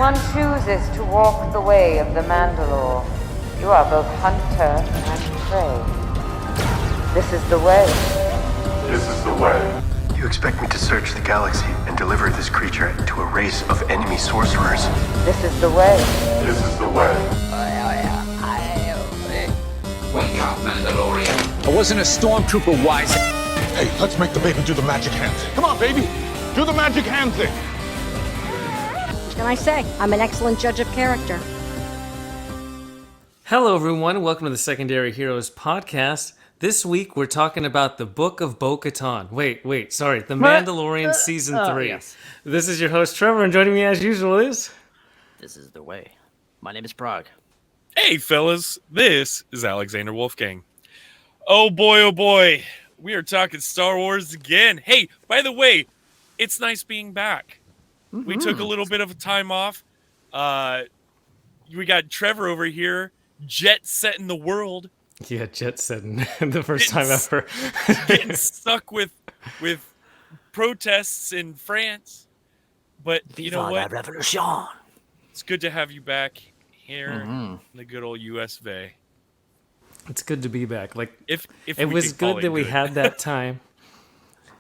one chooses to walk the way of the Mandalore, you are both hunter and prey. This is the way. This is the way. You expect me to search the galaxy and deliver this creature to a race of enemy sorcerers? This is the way. This is the way. Wake up, Mandalorian. I wasn't a stormtrooper, wise. Hey, let's make the baby do the magic hand thing. Come on, baby. Do the magic hand thing. What can I say? I'm an excellent judge of character. Hello, everyone. Welcome to the Secondary Heroes podcast. This week, we're talking about the Book of Bo-Katan. Sorry. The Mandalorian Season 3. Yes. This is your host, Trevor, and joining me as usual is... This is the way. My name is Prague. Hey, fellas. This is Alexander Wolfgang. Oh, boy. We are talking Star Wars again. Hey, by the way, it's nice being back. Mm-hmm. We took a little bit of a time off. We got Trevor over here, jet-setting the world. Yeah, jet-setting. The first time ever. Getting stuck with protests in France. But you know what? Revolution. It's good to have you back here in the good old US of A. It's good to be back. Like, if it was good that we had that time.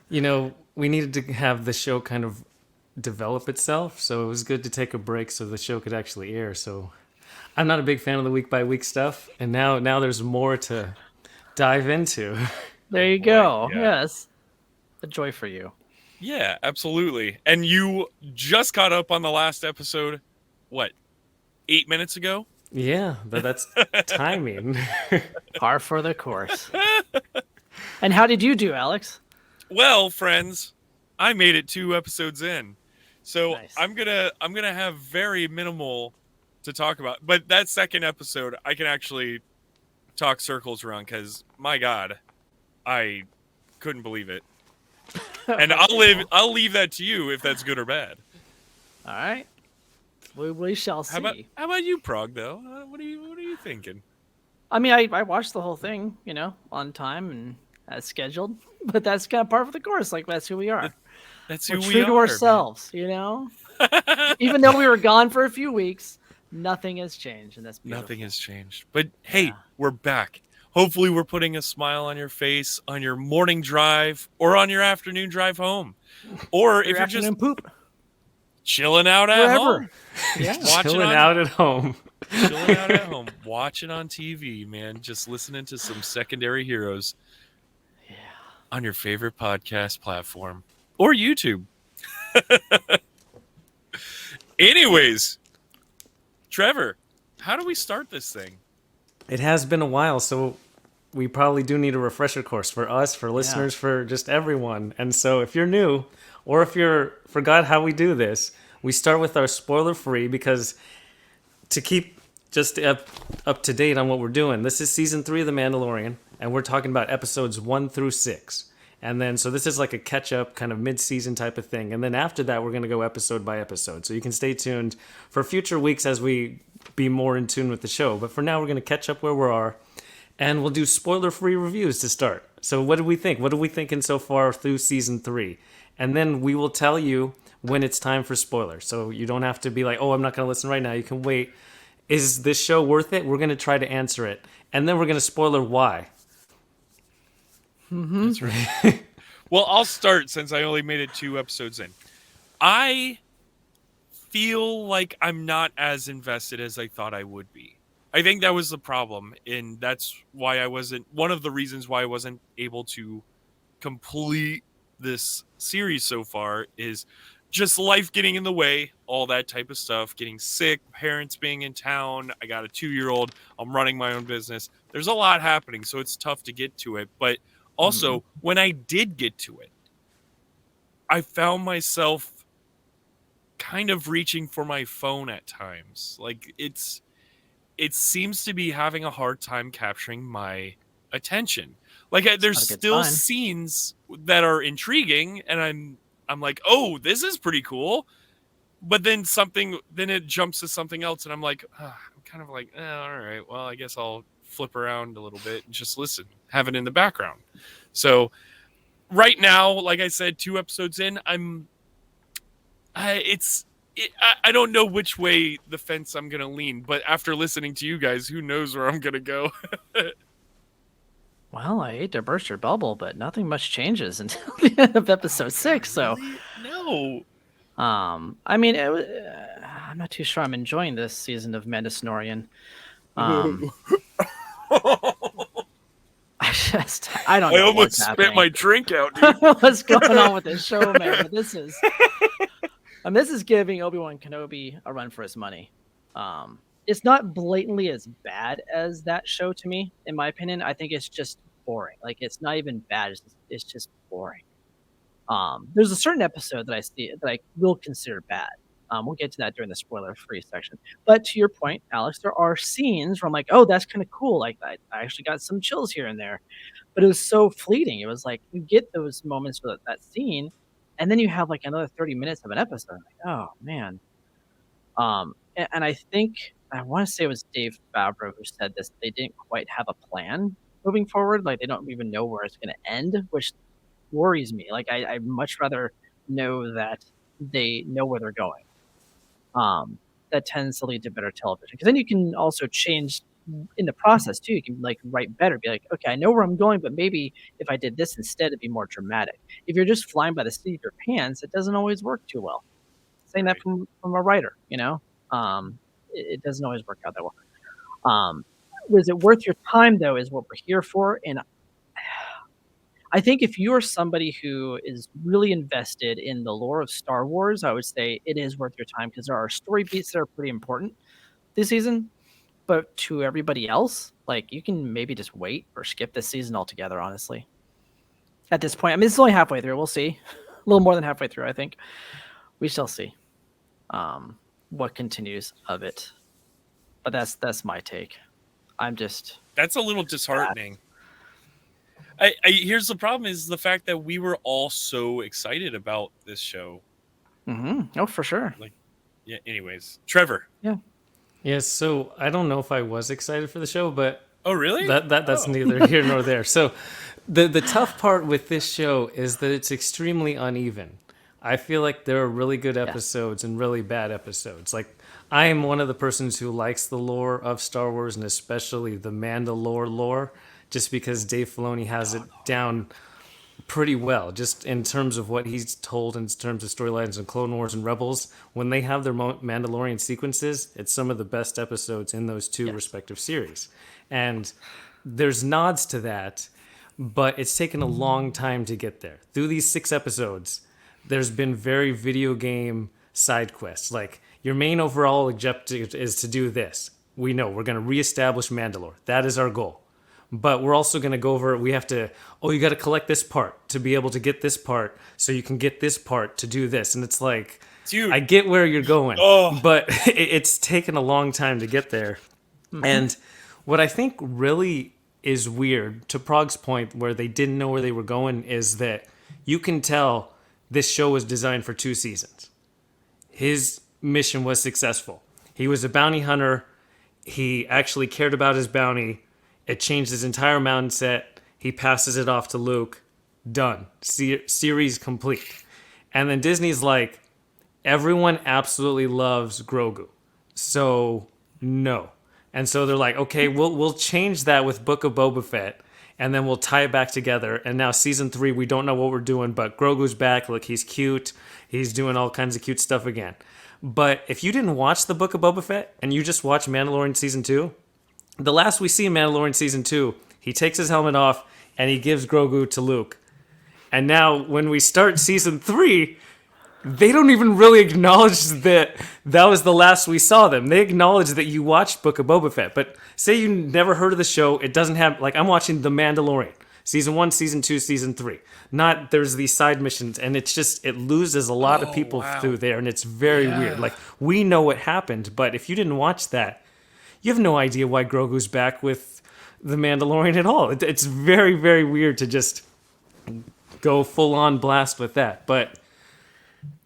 You know, we needed to have the show kind of develop itself, so it was good to take a break so the show could actually air. So I'm not a big fan of the week-by-week stuff, and now there's more to dive into. There you go. Yeah. Yes. A joy for you. Yeah, absolutely. And you just caught up on the last episode, 8 minutes ago? Yeah, but that's timing. Par for the course. And how did you do, Alex? Well, friends, I made it 2 episodes in. So Nice. I'm gonna have very minimal to talk about. But that second episode, I can actually talk circles around because, my God, I couldn't believe it. And I'll leave that to you if that's good or bad. All right. We shall see. How about you, Prague, though? What are you thinking? I mean, I watched the whole thing, on time and as scheduled. But that's kind of par for the course. Like, that's who we are. That's We're who we true are, to ourselves, Even though we were gone for a few weeks, nothing has changed, and that's beautiful. Nothing has changed. But hey, We're back. Hopefully we're putting a smile on your face on your morning drive or on your afternoon drive home. Or if you're just poop. chilling out at Wherever. home. Yeah. Chilling out at home. Chilling out at home. Watching on TV, man. Just listening to some Secondary Heroes. Yeah. On your favorite podcast platform. Or YouTube. Anyways, Trevor, how do we start this thing? It has been a while, so we probably do need a refresher course for us, for listeners, for just everyone. And so if you're new, or if you forgot how we do this, we start with our spoiler-free, because to keep just up to date on what we're doing, this is Season 3 of The Mandalorian, and we're talking about episodes 1 through 6. And then, so this is like a catch-up, kind of mid-season type of thing. And then after that, we're going to go episode by episode. So you can stay tuned for future weeks as we be more in tune with the show. But for now, we're going to catch up where we are. And we'll do spoiler-free reviews to start. So what do we think? What are we thinking so far through Season 3? And then we will tell you when it's time for spoilers. So you don't have to be like, oh, I'm not going to listen right now. You can wait. Is this show worth it? We're going to try to answer it. And then we're going to spoiler why. Mm-hmm. That's right. Well, I'll start since I only made it 2 episodes in. I feel like I'm not as invested as I thought I would be. I think that was the problem, and that's why one of the reasons why I wasn't able to complete this series so far is just life getting in the way, all that type of stuff, getting sick, parents being in town. I got a 2-year-old. I'm running my own business. There's a lot happening, so it's tough to get to it. But also, when I did get to it, I found myself kind of reaching for my phone at times. Like, it seems to be having a hard time capturing my attention. Like, there's still scenes that are intriguing, and I'm like, oh, this is pretty cool. But then it jumps to something else, and I'm like, I'm kind of like, all right, well, I guess I'll flip around a little bit and just listen, have it in the background. So right now, like I said, 2 episodes in, it's I don't know which way the fence I'm gonna lean, but after listening to you guys, who knows where I'm gonna go? Well, I hate to burst your bubble, but nothing much changes until the end of episode 6. So, No. I mean, I'm not too sure I'm enjoying this season of Mandalorian. I don't know. I almost what's spit happening. my drink out, dude. What's going on with this show, man? But this is giving Obi-Wan Kenobi a run for his money. It's not blatantly as bad as that show to me, in my opinion. I think it's just boring. Like, it's not even bad. It's just boring. There's a certain episode that I see that I will consider bad. We'll get to that during the spoiler-free section. But to your point, Alex, there are scenes where I'm like, oh, that's kind of cool. Like, I actually got some chills here and there. But it was so fleeting. It was like, you get those moments for that scene, and then you have like another 30 minutes of an episode. I'm like, oh, man. And I think, I want to say it was Dave Favreau who said this, they didn't quite have a plan moving forward. Like, they don't even know where it's going to end, which worries me. Like, I'd much rather know that they know where they're going. That tends to lead to better television, because then you can also change in the process too. You can like write better, be like, okay, I know where I'm going, but maybe if I did this instead, it'd be more dramatic. If you're just flying by the seat of your pants, it doesn't always work too well. Saying that from a writer, it doesn't always work out that well. Was it worth your time though? Is what we're here for, and I think if you're somebody who is really invested in the lore of Star Wars, I would say it is worth your time, because there are story beats that are pretty important this season. But to everybody else, like, you can maybe just wait or skip this season altogether, honestly. At this point, I mean, it's only halfway through. We'll see. A little more than halfway through, I think. We shall see what continues of it. But that's my take. That's a little disheartening. Here's the problem: is the fact that we were all so excited about this show. Mm-hmm. Oh, for sure. Like, yeah. Anyways, Trevor. Yeah. Yes. So I don't know if I was excited for the show, but oh, really? That's neither here nor there. So the tough part with this show is that it's extremely uneven. I feel like there are really good episodes and really bad episodes. Like, I am one of the persons who likes the lore of Star Wars, and especially the Mandalore lore, just because Dave Filoni has it down pretty well, just in terms of what he's told in terms of storylines in Clone Wars and Rebels. When they have their Mandalorian sequences, it's some of the best episodes in those two respective series. And there's nods to that, but it's taken a long time to get there. Through these 6 episodes, there's been very video game side quests. Like, your main overall objective is to do this. We know we're going to reestablish Mandalore. That is our goal. But we're also going to go over, you got to collect this part to be able to get this part, so you can get this part to do this. And it's like, dude, I get where you're going, but it's taken a long time to get there. Mm-hmm. And what I think really is weird, to Prog's point, where they didn't know where they were going, is that you can tell this show was designed for 2 seasons. His mission was successful. He was a bounty hunter. He actually cared about his bounty. It changed his entire mindset. He passes it off to Luke. Done. Series complete. And then Disney's like, everyone absolutely loves Grogu. So, no. And so they're like, okay, we'll change that with Book of Boba Fett, and then we'll tie it back together. And now season 3, we don't know what we're doing, but Grogu's back. Look, he's cute. He's doing all kinds of cute stuff again. But if you didn't watch the Book of Boba Fett, and you just watched Mandalorian season 2, the last we see in Mandalorian season 2, he takes his helmet off and he gives Grogu to Luke. And now when we start season 3, they don't even really acknowledge that was the last we saw them. They acknowledge that you watched Book of Boba Fett. But say you never heard of the show, it doesn't have, like, I'm watching The Mandalorian. Season 1, Season 2, Season 3. Not there's these side missions, and it's just, it loses a lot of people through there, and it's very weird. Like, we know what happened, but if you didn't watch that, you have no idea why Grogu's back with the Mandalorian at all. It's very, very weird to just go full-on blast with that. But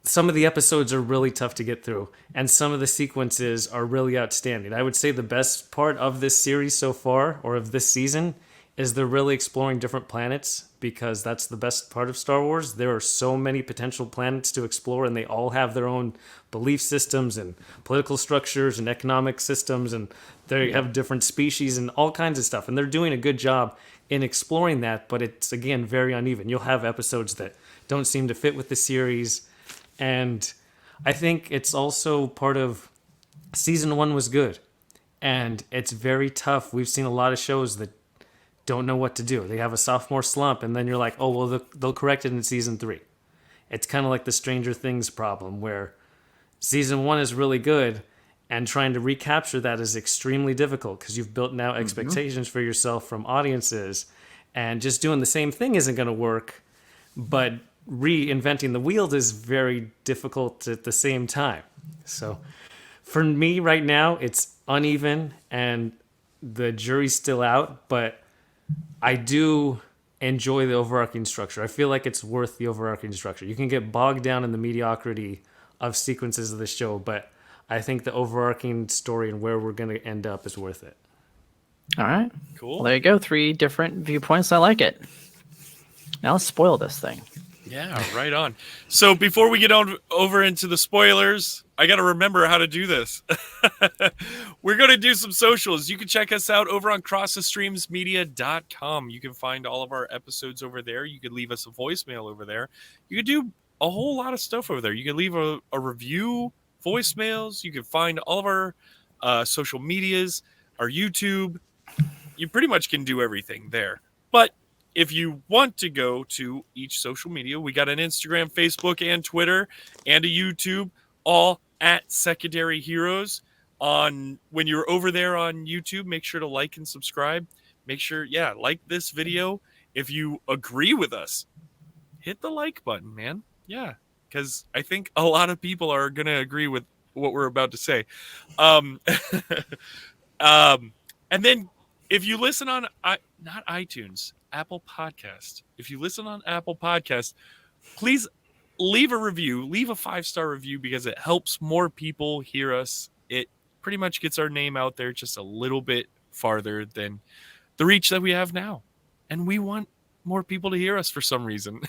some of the episodes are really tough to get through, and some of the sequences are really outstanding. I would say the best part of this series so far, or of this season, is they're really exploring different planets, because that's the best part of Star Wars. There are so many potential planets to explore, and they all have their own belief systems and political structures and economic systems, and they have different species and all kinds of stuff. And they're doing a good job in exploring that, but it's, again, very uneven. You'll have episodes that don't seem to fit with the series, and I think it's also part of season 1 was good, and it's very tough. We've seen a lot of shows that don't know what to do. They have a sophomore slump, and then you're like, oh, well, they'll correct it in season 3. It's kind of like the Stranger Things problem, where season 1 is really good, and trying to recapture that is extremely difficult because you've built now expectations for yourself from audiences, and just doing the same thing isn't going to work, but reinventing the wheel is very difficult at the same time. So for me right now, it's uneven, and the jury's still out, but I do enjoy the overarching structure. I feel like it's worth the overarching structure. You can get bogged down in the mediocrity of sequences of the show, but I think the overarching story and where we're going to end up is worth it. All right. Cool. Well, there you go. 3 different viewpoints. I like it. Now let's spoil this thing. Yeah, right on. So before we get on over into the spoilers, I got to remember how to do this. We're going to do some socials. You can check us out over on crossthestreamsmedia.com. You can find all of our episodes over there. You could leave us a voicemail over there. You could do a whole lot of stuff over there. You can leave a review, voicemails. You can find all of our social medias, our YouTube. You pretty much can do everything there. But if you want to go to each social media, we got an Instagram, Facebook, and Twitter, and a YouTube, all at Secondary Heroes. When you're over there on YouTube, make sure to like and subscribe. Make sure, like this video. If you agree with us, hit the like button, man. Yeah, because I think a lot of people are going to agree with what we're about to say. And then if you listen on, not iTunes, Apple Podcast. If you listen on Apple Podcast, please leave a review, leave a 5-star review, because it helps more people hear us. It pretty much gets our name out there just a little bit farther than the reach that we have now. And we want more people to hear us for some reason.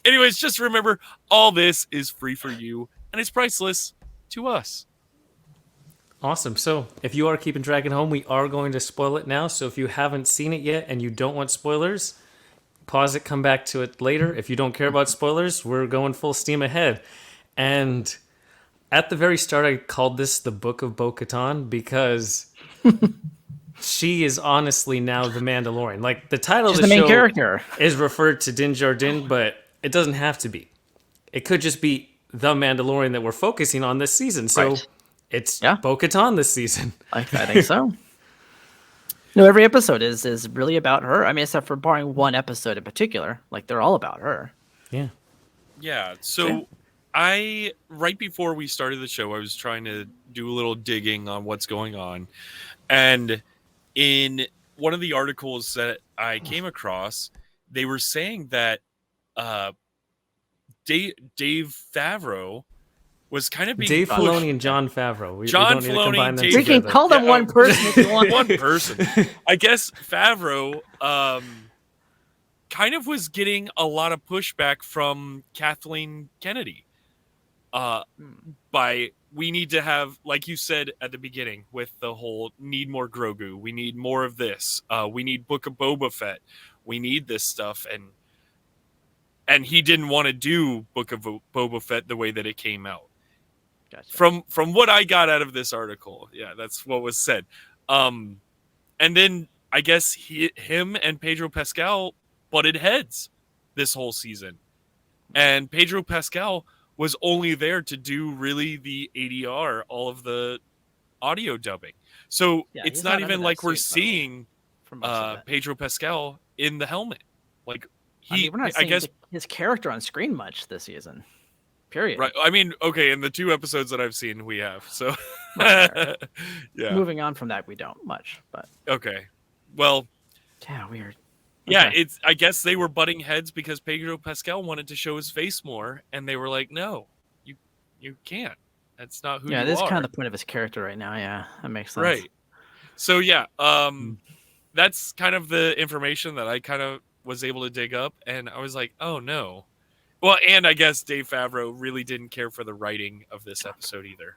Anyways, just remember, all this is free for you, and it's priceless to us. Awesome. So if you are keeping track at home, we are going to spoil it now. So if you haven't seen it yet and you don't want spoilers, pause it, come back to it later. If you don't care about spoilers, we're going full steam ahead. And at the very start, I called this the Book of Bo-Katan because she is honestly now the Mandalorian. Like, the title She's of the main show character is referred to Din Djarin, but it doesn't have to be. It could just be the Mandalorian that we're focusing on this season. So Right. it's Bo-Katan this season. I think so. No, every episode is really about her. I mean, except for barring one episode in particular. Like, they're all about her. Yeah. Yeah. So right before we started the show, I was trying to do a little digging on what's going on. And in one of the articles that I came across, they were saying that Dave Favreau was kind of being Dave pushed. Filoni and John Favreau. John we don't need to Filoni combine and them Dave We can together. call them one person if you want. One person. I guess Favreau kind of was getting a lot of pushback from Kathleen Kennedy. We need to have, like you said at the beginning, with the whole need more Grogu. We need more of this. We need Book of Boba Fett. We need this stuff. And he didn't want to do Book of Boba Fett the way that it came out. Gotcha. From what I got out of this article, that's what was said. And then I guess him and Pedro Pascal butted heads this whole season, and Pedro Pascal was only there to do really the ADR, all of the audio dubbing. So it's he's not not even under like that we're suit, by the way, seeing for most of it. Pedro Pascal in the helmet. Like We're not I seeing guess his character on screen much this season. Period. right. I mean, okay, in the 2 episodes that I've seen, we have. So Right. yeah. Moving on from that, we don't much, but Okay. Well, yeah, weird. yeah, Okay. I guess they were butting heads because Pedro Pascal wanted to show his face more, and they were like, "No, you can't. That's not who you are." Yeah, this is kind of the point of his character right now. Yeah, that makes sense. right. So yeah, that's kind of the information that I kind of was able to dig up, and I was like, oh no. Well, and I guess Dave Favreau really didn't care for the writing of this episode either.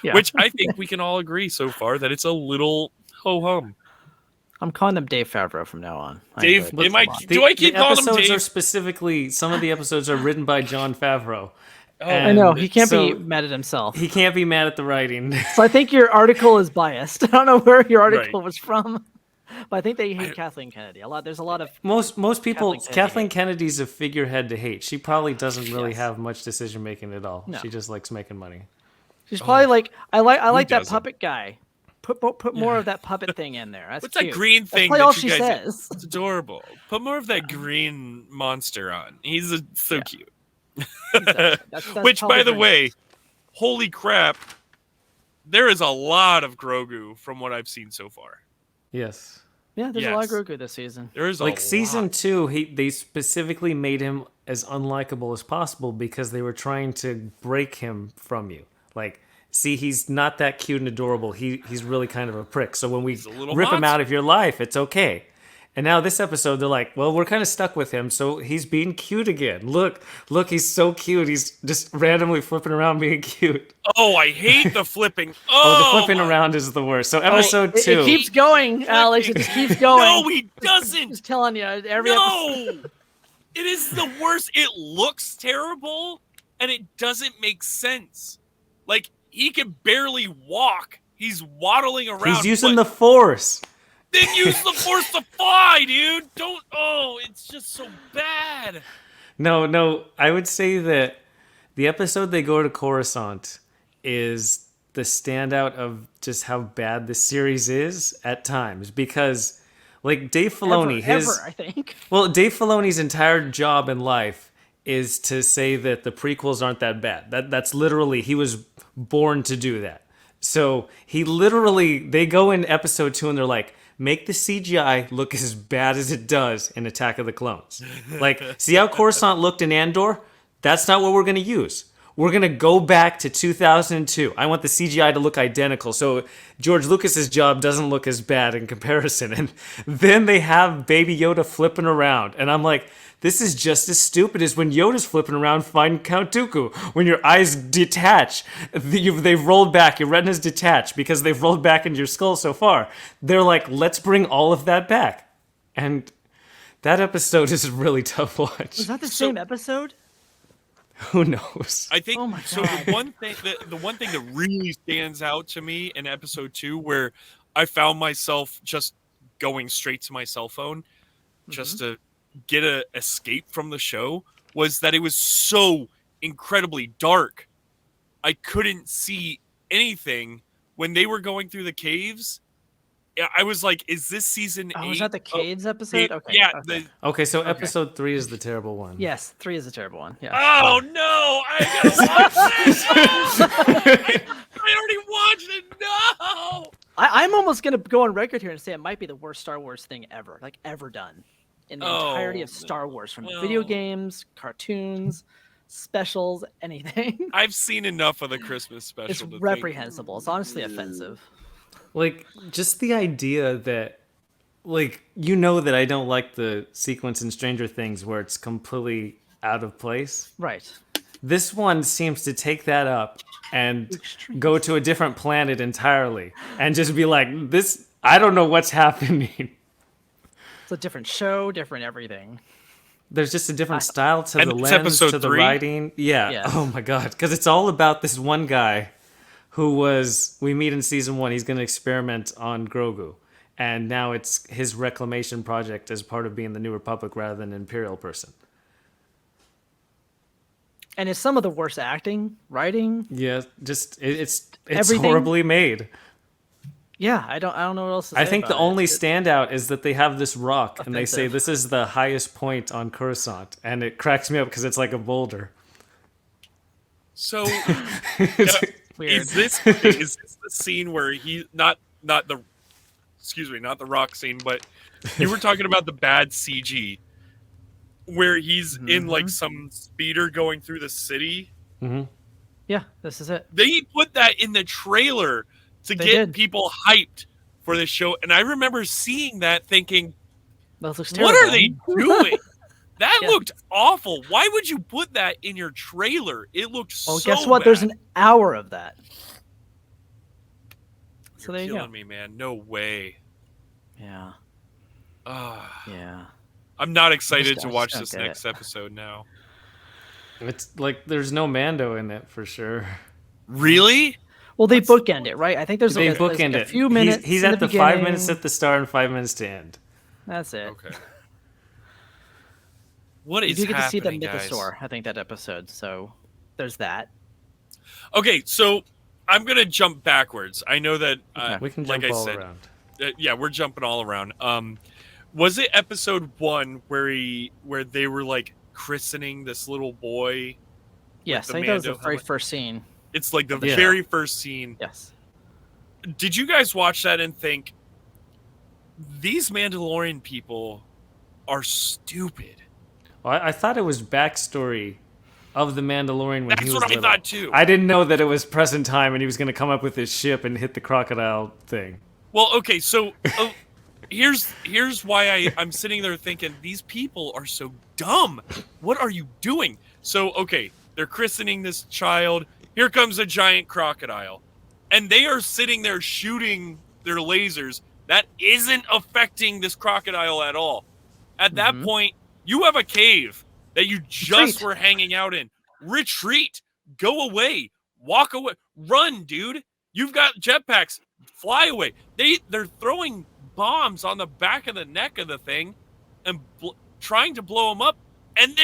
Yeah. Which I think we can all agree so far that it's a little ho-hum. I'm calling him Dave Favreau from now on. Dave, enjoyed it a lot. do I keep the calling him episodes are Dave? specifically, some of the episodes are written by Jon Favreau. I know, he can't so be mad at himself. He can't be mad at the writing. So I think your article is biased. I don't know where your article was from, but I think they hate Kathleen Kennedy a lot. There's a lot of most people. Kathleen hate. Kennedy's a figurehead to hate. She probably doesn't really have much decision making at all. No. She just likes making money. She's probably like, I like that doesn't? puppet guy. Put more of that puppet thing in there. That's What's cute. that green thing That's that all you she guys? says. It's adorable. Put more of that green monster on. He's so cute. That's Which, by the probably way, holy crap, there is a lot of Grogu from what I've seen so far. Yes. yeah, there's a lot of Yes. Grogu this season. There is Like a season lot. 2, they specifically made him as unlikable as possible because they were trying to break him from you. Like, see, he's not that cute and adorable. He's really kind of a prick. So when we a little rip him monster. out of your life, it's okay. And now this episode, they're like, well, we're kind of stuck with him, so he's being cute again. Look, he's so cute. He's just randomly flipping around being cute. Oh, I hate the flipping. Oh, Oh, the flipping my- around is the worst. So episode It 2. keeps going, Alex. It just keeps going. No, he doesn't. Just telling you every episode. No, it is the worst. It looks terrible, and it doesn't make sense. Like, he can barely walk. He's waddling around. He's using but the Force. Then use the Force to fly, dude. Don't. Oh, it's just so bad. No, I would say that the episode they go to Coruscant is the standout of just how bad the series is at times because, like, Dave Filoni, Ever, I think. Well, Dave Filoni's entire job in life is to say that the prequels aren't that bad. That's literally, he was born to do that. So they go in episode 2 and they're like, make the CGI look as bad as it does in Attack of the Clones. Like, see how Coruscant looked in Andor? That's not what we're going to use. We're going to go back to 2002. I want the CGI to look identical so George Lucas's job doesn't look as bad in comparison. And then they have Baby Yoda flipping around. And I'm like, this is just as stupid as when Yoda's flipping around fighting Count Dooku. When your eyes detach, they've rolled back, your retina's detached because they've rolled back into your skull so far. They're like, let's bring all of that back. And that episode is a really tough watch. Was that the same episode? Who knows? I think Oh my so. God. The one thing that really stands out to me in episode 2, where I found myself just going straight to my cell phone, just to get a escape from the show, was that it was so incredibly dark. I couldn't see anything when they were going through the caves. I was like, "Is this season 8?" Oh, was that the caves episode? Okay. Yeah. Okay. Okay, so episode 3 is the terrible one. Yes, 3 is a terrible one. Yeah. Oh no! I gotta watch this. I already watched it. No. I'm almost gonna go on record here and say it might be the worst Star Wars thing ever, like ever done, in the entirety of Star Wars, from video games, cartoons, specials, anything. I've seen enough of the Christmas special. It's to think- reprehensible. It's honestly offensive. Like, just the idea that, like, you know that I don't like the sequence in Stranger Things where it's completely out of place. Right. This one seems to take that up and go to a different planet entirely and just be like, this, I don't know what's happening. It's a different show, different everything. There's just a different style to And the it's lens, episode to the 3? writing. Yeah. Yes. Oh my God. Because it's all about this one guy who we meet in season 1. He's going to experiment on Grogu. And now it's his reclamation project as part of being the New Republic rather than an Imperial person. And it's some of the worst acting, writing. Yeah, just it's Everything. horribly made. Yeah, I don't know what else to say I think the about it. only standout is that they have this rock and they say Offensive. this is the highest point on Coruscant, and it cracks me up because it's like a boulder. So Weird. is this the scene where he not the rock scene, but you were talking about the bad CG where he's in like some speeder going through the city. Yeah, this is it. They put that in the trailer to They get did. people hyped for this show, and I remember seeing that thinking, That looks what terrible. are they doing? That Yeah. looked awful. Why would you put that in your trailer? It looked Well, so guess what? bad. There's an hour of that. So You're there you killing go. me, man. No way. Yeah. Ah, Yeah. I'm not excited just to watch don't this get next episode now. It's like there's no Mando in it for sure. Really? Well, they bookend it, right? I think there's They like bookend a it. few minutes. He's in at the 5 beginning. minutes at the start and 5 minutes to end. That's it. Okay. What You is do get to see the happening, guys? mythosaur, I think, that episode. So there's that. Okay, so I'm gonna jump backwards. I know that We can like jump I all said, around. Yeah, we're jumping all around. Was it episode 1 where they were like christening this little boy? Yes, the I think that was the Mando very helmet? first scene. It's like the Yeah. very first scene. Yes. Did you guys watch that and think these Mandalorian people are stupid? Well, I thought it was backstory of the Mandalorian when That's he was what I little. thought too. I didn't know that it was present time and he was going to come up with his ship and hit the crocodile thing. Well, okay, so here's why I'm sitting there thinking these people are so dumb. What are you doing? So okay, they're christening this child. Here comes a giant crocodile, and they are sitting there shooting their lasers. That isn't affecting this crocodile at all. At that point, you have a cave that you just Retreat. were hanging out in. Retreat. Go away. Walk away. Run, dude. You've got jetpacks. Fly away. They're throwing bombs on the back of the neck of the thing and trying to blow them up, and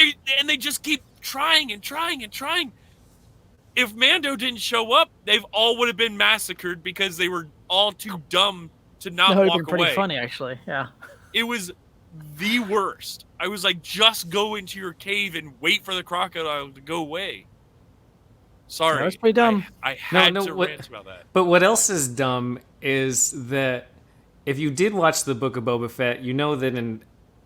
they just keep trying and trying and trying. If Mando didn't show up, they've all would have been massacred because they were all too dumb to not That would have walk been pretty away. funny, actually. Yeah. It was the worst. I was like, just go into your cave and wait for the crocodile to go away. Sorry. That was pretty dumb. I had No, to what- rant about that. But what else is dumb is that if you did watch the Book of Boba Fett, you know that in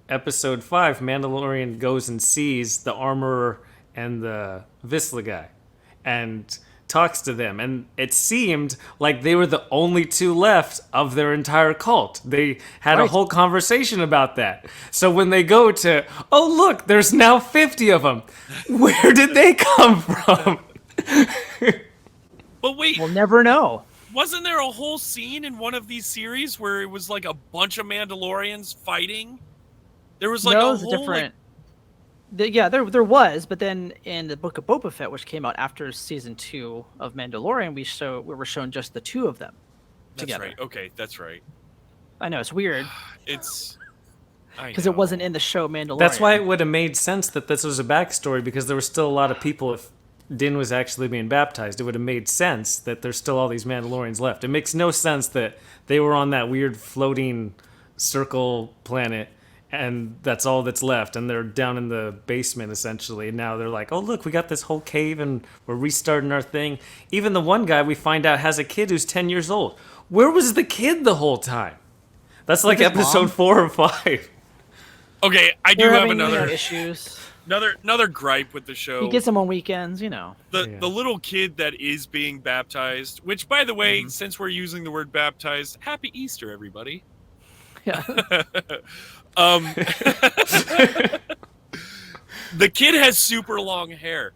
episode 5, Mandalorian goes and sees the armorer and the Visla guy and talks to them. And it seemed like they were the only two left of their entire cult. They had a Right. whole conversation about that. So when they go to, oh, look, there's now 50 of them. Where did they come from? But wait, We'll never know. wasn't there a whole scene in one of these series where it was like a bunch of Mandalorians fighting? There was like no, a it was whole different. Yeah, there was, but then in the Book of Boba Fett, which came out after season 2 of Mandalorian, we were shown just the two of them That's together. right. Okay, that's right. I know it's weird It's because it wasn't in the show Mandalorian. That's why it would have made sense that this was a backstory, because there were still a lot of people. If Din was actually being baptized, it would have made sense that there's still all these Mandalorians left. It makes no sense that they were on that weird floating circle planet and that's all that's left, and they're down in the basement essentially. And now they're like, oh look, we got this whole cave and we're restarting our thing. Even the one guy we find out has a kid who's 10 years old. Where was the kid the whole time? That's like his episode mom. 4 or 5. Okay, I do They're have having, another issues. another gripe with the show. He gets them on weekends, you know. The little kid that is being baptized, which by the way, Mm-hmm. since we're using the word baptized, happy Easter, everybody. Yeah. The kid has super long hair.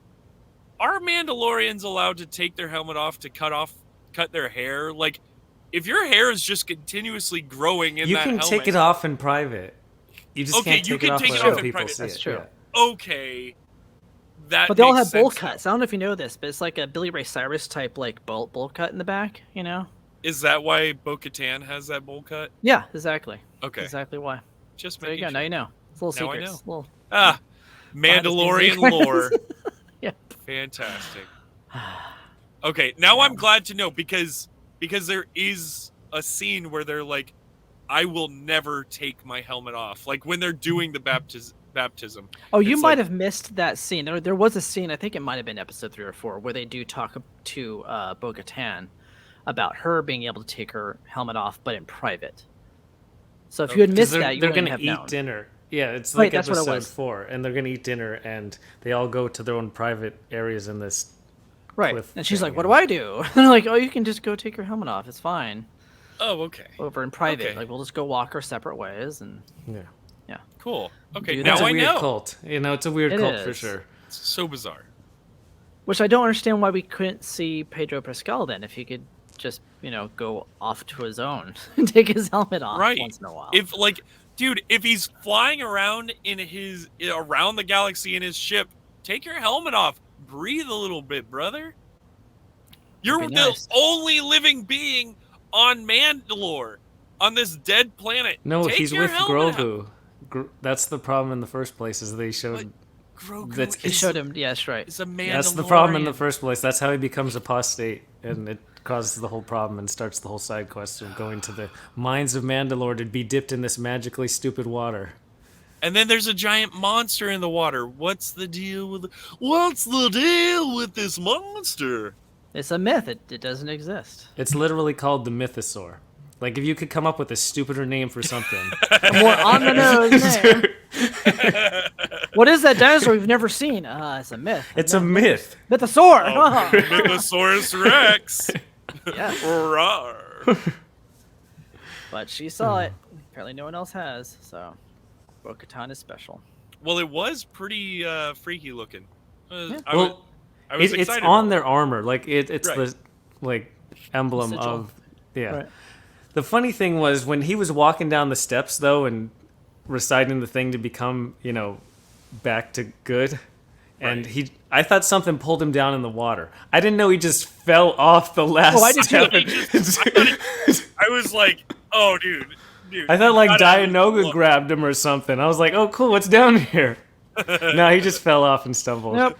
Are Mandalorians allowed to take their helmet off to cut their hair? Like, if your hair is just continuously growing in You that can helmet, take it off in private. You just Okay, can't you take can it off take it when off other in people private. see That's it. true. Yeah. Okay, that. But they all makes have bowl sense. cuts. I don't know if you know this, but it's like a Billy Ray Cyrus type like bowl cut in the back, you know? Is that why Bo-Katan has that bowl cut? Yeah, exactly. Okay, Exactly why. just There you making go. Now sure. you know. It's a little Now I secrets. know. Little Mandalorian behind the scenes lore. Yeah. Fantastic. Okay, now I'm glad to know because there is a scene where they're like, I will never take my helmet off. Like when they're doing the baptism. Oh, you It's might like- have missed that scene. There was a scene, I think it might have been episode 3 or 4, where they do talk to Bo-Katan about her being able to take her helmet off, but in private. So if you had 'Cause missed they're, that, you they're wouldn't gonna have eat known. dinner. Yeah, it's Right, like that's what it episode was. 4, and they're gonna eat dinner, and they all go to their own private areas in this. Right. cliff And she's thing, like, what and- do I do? And they're like, oh, you can just go take your helmet off. It's fine. Oh, okay. over in private. Okay. Like we'll just go walk our separate ways, and Yeah. Cool. Okay, Dude, now It's a I weird know. cult. It's a weird It cult for is. sure. It's so bizarre. which I don't understand why we couldn't see Pedro Pascal then, if he could just go off to his own and take his helmet off Right. once in a while. If dude, if he's flying around around the galaxy in his ship, take your helmet off. Breathe a little bit, brother. You're That'd be the nice. only living being on Mandalore, on this dead planet. No, Take he's your with helmet off. Grogu. That's the problem in the first place, is they showed... Grogu That's- He is, showed him. Yes, right. is a Mandalorian. That's the problem in the first place. That's how he becomes apostate, and it causes the whole problem and starts the whole side quest of going to the mines of Mandalore to be dipped in this magically stupid water. And then there's a giant monster in the water. What's the deal with this monster? It's a myth. It doesn't exist. It's literally called the Mythosaur. Like, if you could come up with a stupider name for something. A more on the nose name. What is that dinosaur we've never seen? It's a myth. It's a myth. Mythosaur. Oh, Mythosaurus Rex. Yeah. Rawr. But she saw it. Apparently, no one else has. So, Bo-Katan is special. Well, it was pretty freaky looking. I Well, was it's excited. on their armor. Like, it's Right. the emblem Sigil. of... Yeah. Right. The funny thing was, when he was walking down the steps, though, and reciting the thing to become, back to good, and I thought something pulled him down in the water. I didn't know he just fell off the last Oh, I did too. step. I was like, oh, dude. I thought, like, gotta Dianoga look. grabbed him or something. I was like, oh, cool, what's down here? No, he just fell off and stumbled. Yep.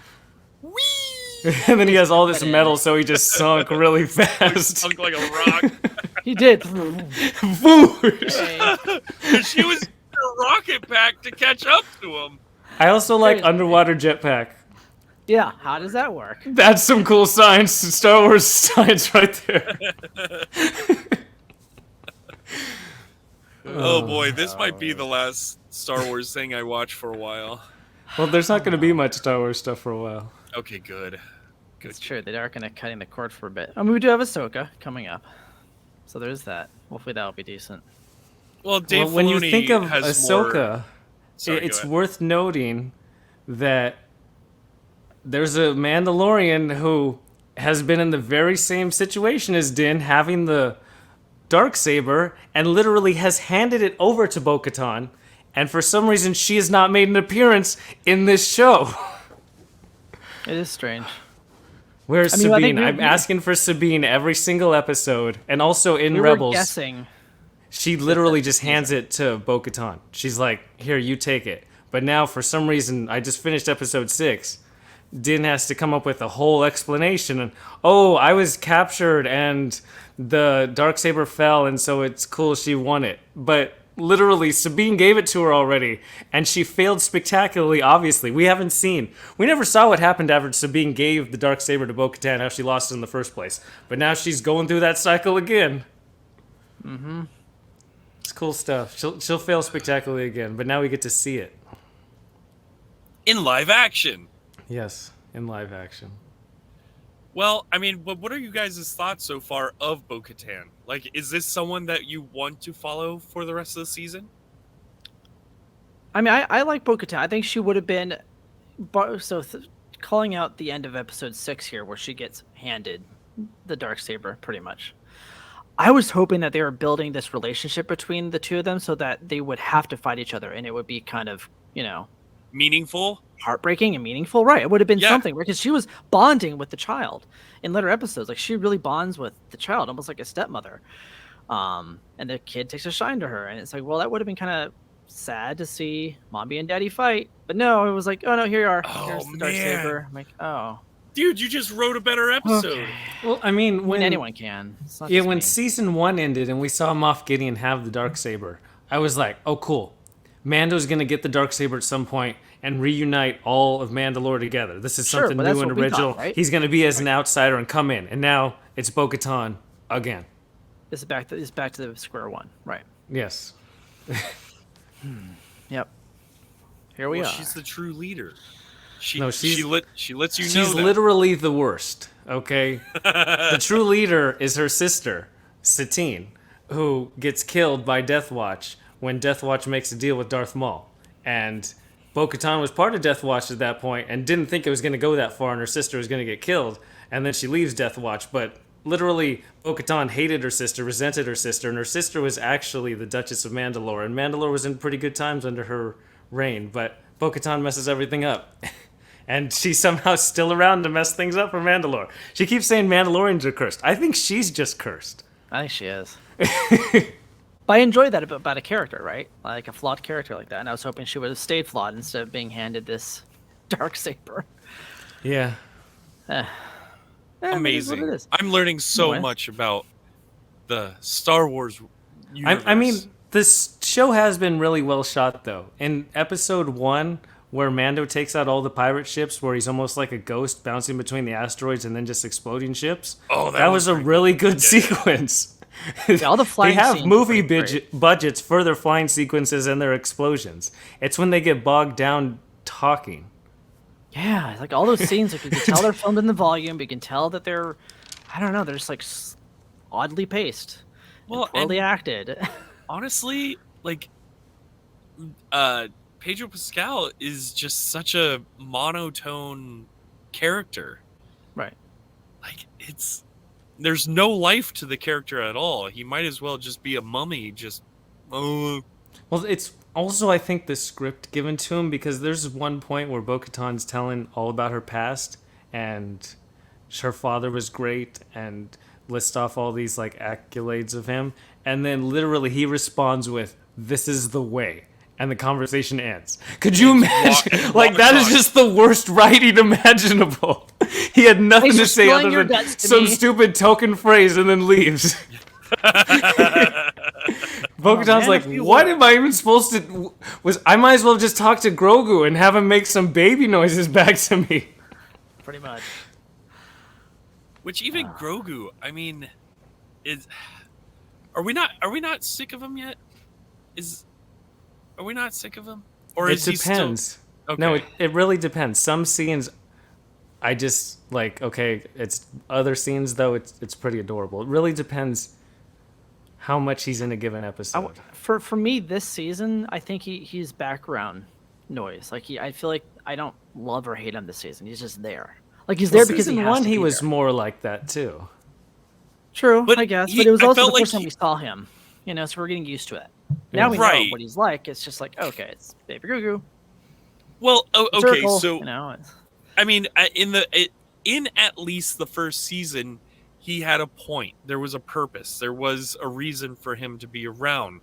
And then he has all this metal, so he just sunk really fast. Sunk like a rock. He did. She was in a rocket pack to catch up to him. I also like Crazy. underwater jetpack. Yeah. How does that work? That's some cool science, Star Wars science right there. Oh boy, this might be the last Star Wars thing I watch for a while. Well, there's not going to be much Star Wars stuff for a while. Okay, good. It's true. They are going to cutting the cord for a bit. I mean, we do have Ahsoka coming up, so there's that. Hopefully, that'll be decent. Well, Dave Well, when you Filoni think of has Ahsoka, more... Sorry, go it's ahead. worth noting that there's a Mandalorian who has been in the very same situation as Din, having the Darksaber, and literally has handed it over to Bo-Katan, and for some reason she has not made an appearance in this show. It is strange. Where's I mean, I think Sabine? I'm we- asking for Sabine every single episode, and also in We were Rebels. guessing. She literally just hands it to Bo-Katan. She's like, here, you take it. But now, for some reason, I just finished episode 6. Din has to come up with a whole explanation. And, oh, I was captured and the Darksaber fell, and so it's cool she won it. But literally, Sabine gave it to her already, and she failed spectacularly, obviously. We never saw what happened after Sabine gave the Darksaber to Bo-Katan, how she lost it in the first place. But now she's going through that cycle again. Mm-hmm. It's cool stuff. She'll fail spectacularly again, but now we get to see it. In live action. Yes, in live action. Well, I mean, but what are you guys' thoughts so far of Bo-Katan? Like, is this someone that you want to follow for the rest of the season? I mean, I like Bo-Katan. I think she would have been... calling out the end of episode 6 here, where she gets handed the Darksaber, pretty much. I was hoping that they were building this relationship between the two of them so that they would have to fight each other, and it would be kind of, Meaningful? heartbreaking and meaningful. Right. It would have been Yeah. something, because she was bonding with the child in later episodes. Like, she really bonds with the child, almost like a stepmother. And the kid takes a shine to her. And it's like, well, that would have been kind of sad to see mommy and daddy fight. But no, it was like, oh no, here you are. Oh, Here's the man. Darksaber. I'm like, oh. Dude, you just wrote a better episode. Okay. Well, I mean, When anyone can. It's not Yeah, just when me. season 1 ended and we saw Moff Gideon have the Darksaber, I was like, oh, cool. Mando's going to get the Darksaber at some point and reunite all of Mandalore together. This is Sure, something but that's new and what we original. thought, right? He's going to be as an outsider and come in. And now it's Bo-Katan again. This is back to the square one. Right. Yes. Yep. Here we Well, are. she's the true leader. She lets you know She's that. literally the worst, okay? The true leader is her sister, Satine, who gets killed by Death Watch when Death Watch makes a deal with Darth Maul. And Bo-Katan was part of Death Watch at that point and didn't think it was going to go that far and her sister was going to get killed. And then she leaves Death Watch. But literally, Bo-Katan hated her sister, resented her sister, and her sister was actually the Duchess of Mandalore. And Mandalore was in pretty good times under her reign. But Bo-Katan messes everything up. And she's somehow still around to mess things up for Mandalore. She keeps saying Mandalorians are cursed. I think she's just cursed. I think she is. But I enjoy that about a character, right? Like a flawed character like that. And I was hoping she would have stayed flawed instead of being handed this dark saber. Yeah. Amazing. I'm learning so much about the Star Wars universe. I mean, this show has been really well shot, though. In episode 1, where Mando takes out all the pirate ships, where he's almost like a ghost bouncing between the asteroids and then just exploding ships. Oh, that was a really good sequence. Yeah, all the flying they have scenes movie were great. budgets for their flying sequences and their explosions. It's when they get bogged down talking. Yeah, like all those scenes, like you can tell they're filmed in the volume, but you can tell that they're, I don't know, they're just like oddly paced, Well, and poorly and- acted. Honestly, like, Pedro Pascal is just such a monotone character. Right. Like, there's no life to the character at all. He might as well just be a mummy, just, Well, it's also, I think, the script given to him, because there's one point where Bo-Katan's telling all about her past, and her father was great, and lists off all these, like, accolades of him, and then literally he responds with, "This is the way," and the conversation ends. Could you imagine? Like, that is just the worst writing imaginable. He had nothing Thanks to for say spilling other your than guts to some me. stupid token phrase and then leaves. Bo-Katan's man, like, if you what were- am I even supposed to... I might as well just talk to Grogu and have him make some baby noises back to me. Pretty much. which even Grogu, I mean, are we not sick of him yet? Are we not sick of him? Or It is he depends. still... Okay. No, it really depends. Some scenes, I just, like, okay, it's other scenes, though, it's pretty adorable. It really depends how much he's in a given episode. For me, this season, I think he's background noise. Like I feel like I don't love or hate him this season. He's just there. Like he's there because he Season has 1, to he be was there. more like that, too. True, But I guess. he- But it was I also felt the like first time he- we saw him. You know, so we're getting used to it. Now we know Right. what he's like. It's just like, okay, it's Baby Grogu. Well, okay, Circle, so you know, it's, I mean, in at least the first season, he had a point. There was a purpose. There was a reason for him to be around.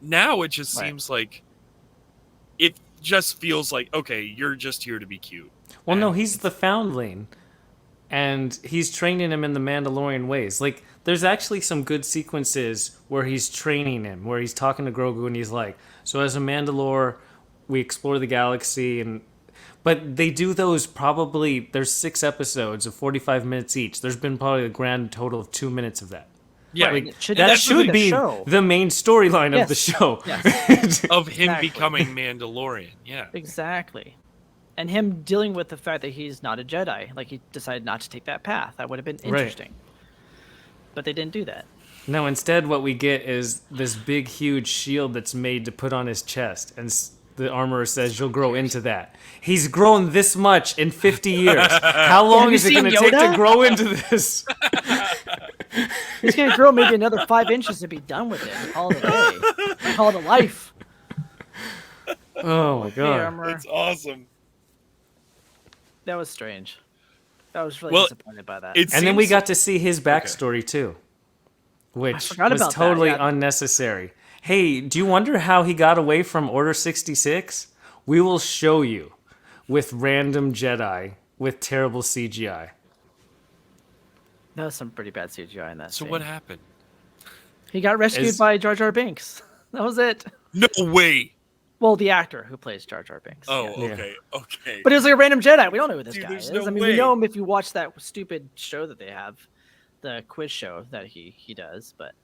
Now it just Right. seems like it just feels like, okay, you're just here to be cute. Well, no, he's the foundling, and he's training him in the Mandalorian ways. Like, there's actually some good sequences where he's training him, where he's talking to Grogu, and he's like, so as a Mandalore, we explore the galaxy, but they do those probably, there's 6 episodes of 45 minutes each. There's been probably a grand total of 2 minutes of that. Yeah, Right. Like, It should that definitely should be be the show. the main storyline of the Yes. show. Yes. of him Exactly. becoming Mandalorian. Yeah. exactly. And him dealing with the fact that he's not a Jedi. Like he decided not to take that path. That would have been Right. interesting. But they didn't do that. No, instead what we get is this big, huge shield that's made to put on his chest, and the armorer says, you'll grow into that. He's grown this much in 50 years. How long have you is it going to seen take to Yoda? grow into this? He's gonna grow maybe another 5 inches to be done with it. And call it a day. Call it a life. Oh my Hey, god. armorer. That's awesome. That was strange. I was really Well, disappointed by that. It And then we seems- got to see his backstory too, which forgot was about that, totally yeah. unnecessary. Hey, do you wonder how he got away from Order 66? We will show you with random Jedi with terrible CGI. That was some pretty bad CGI in that So scene. what happened? He got rescued Is- by Jar Jar Binks. That was it. No way. Well, the actor who plays Jar Jar Binks. Oh, yeah. okay, okay. But it was like a random Jedi. We don't know who this Dude, guy there's is. no I mean, way. we know him if you watch that stupid show that they have, the quiz show that he does. But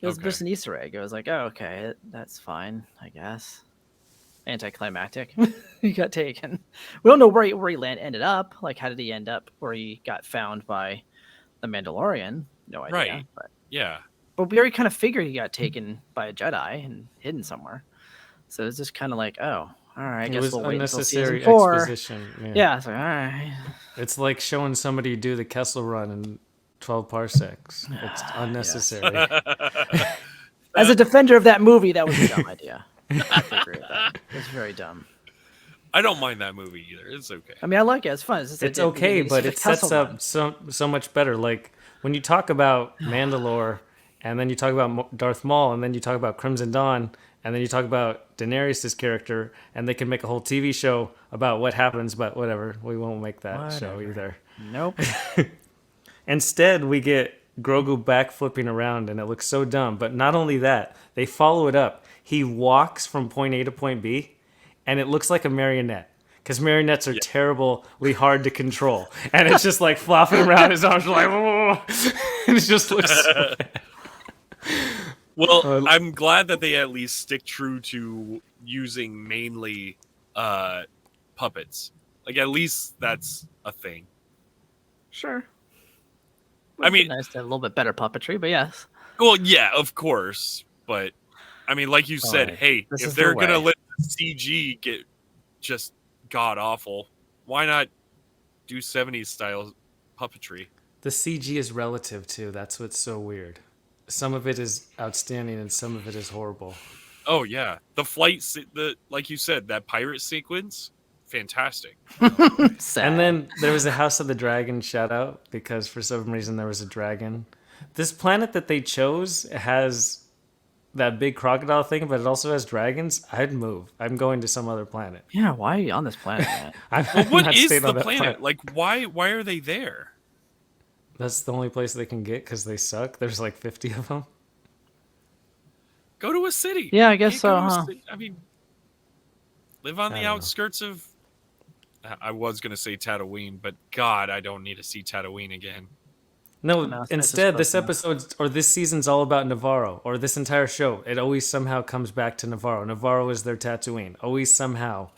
it was Okay. just an Easter egg. It was like, oh, okay, that's fine, I guess. Anticlimactic. He got taken. We don't know where he ended up. Like, how did he end up where he got found by the Mandalorian? No idea. Right. But Yeah. But we already kind of figured he got taken by a Jedi and hidden somewhere. So it's just kind of like, oh, all right, I It guess was we'll wait until unnecessary season 4. exposition. Yeah, it's like, all right. It's like showing somebody do the Kessel Run in 12 parsecs. It's unnecessary. As a defender of that movie, that was a dumb idea. I have to agree with that. It's very dumb. I don't mind that movie either. It's okay. I mean, I like it. It's fun. It's, just It's that okay, it's but the it sets Kessel Run. up so much better. Like when you talk about Mandalore, and then you talk about Darth Maul, and then you talk about Crimson Dawn, and then you talk about Daenerys' character, and they can make a whole TV show about what happens, but whatever. We won't make that show either. Nope. Instead, we get Grogu backflipping around, and it looks so dumb. But not only that, they follow it up. He walks from point A to point B, and it looks like a marionette. Because marionettes are terribly hard to control. And it's just like flopping around. His arms are like, whoa. And it just looks so bad. Well, I'm glad that they at least stick true to using mainly puppets. Like, at least that's a thing. Sure. I mean, nice to have a little bit better puppetry, but yes. Well, yeah, of course. But, I mean, like you said, hey, This if is they're the going to way. let the CG get just god-awful, why not do 70s style puppetry? The CG is relative, too. That's what's so weird. Some of it is outstanding, and some of it is horrible. Oh, yeah. The like you said, that pirate sequence, fantastic. Sad. And then there was a House of the Dragon shout out because for some reason there was a dragon. This planet that they chose has that big crocodile thing, but it also has dragons. I'd move. I'm going to some other planet. Yeah, why are you on this planet, man? Well, what not is staying the on that planet? Like, why are they there? That's the only place they can get because they suck. There's like 50 of them. Go to a city. Yeah, I guess Can't go so, to a huh? city. I mean, live on I the don't know. outskirts of... I was going to say Tatooine, but God, I don't need to see Tatooine again. No, No, it's instead, this supposed to. episode or this season's all about Navarro, or this entire show. It always somehow comes back to Navarro. Navarro is their Tatooine. Always somehow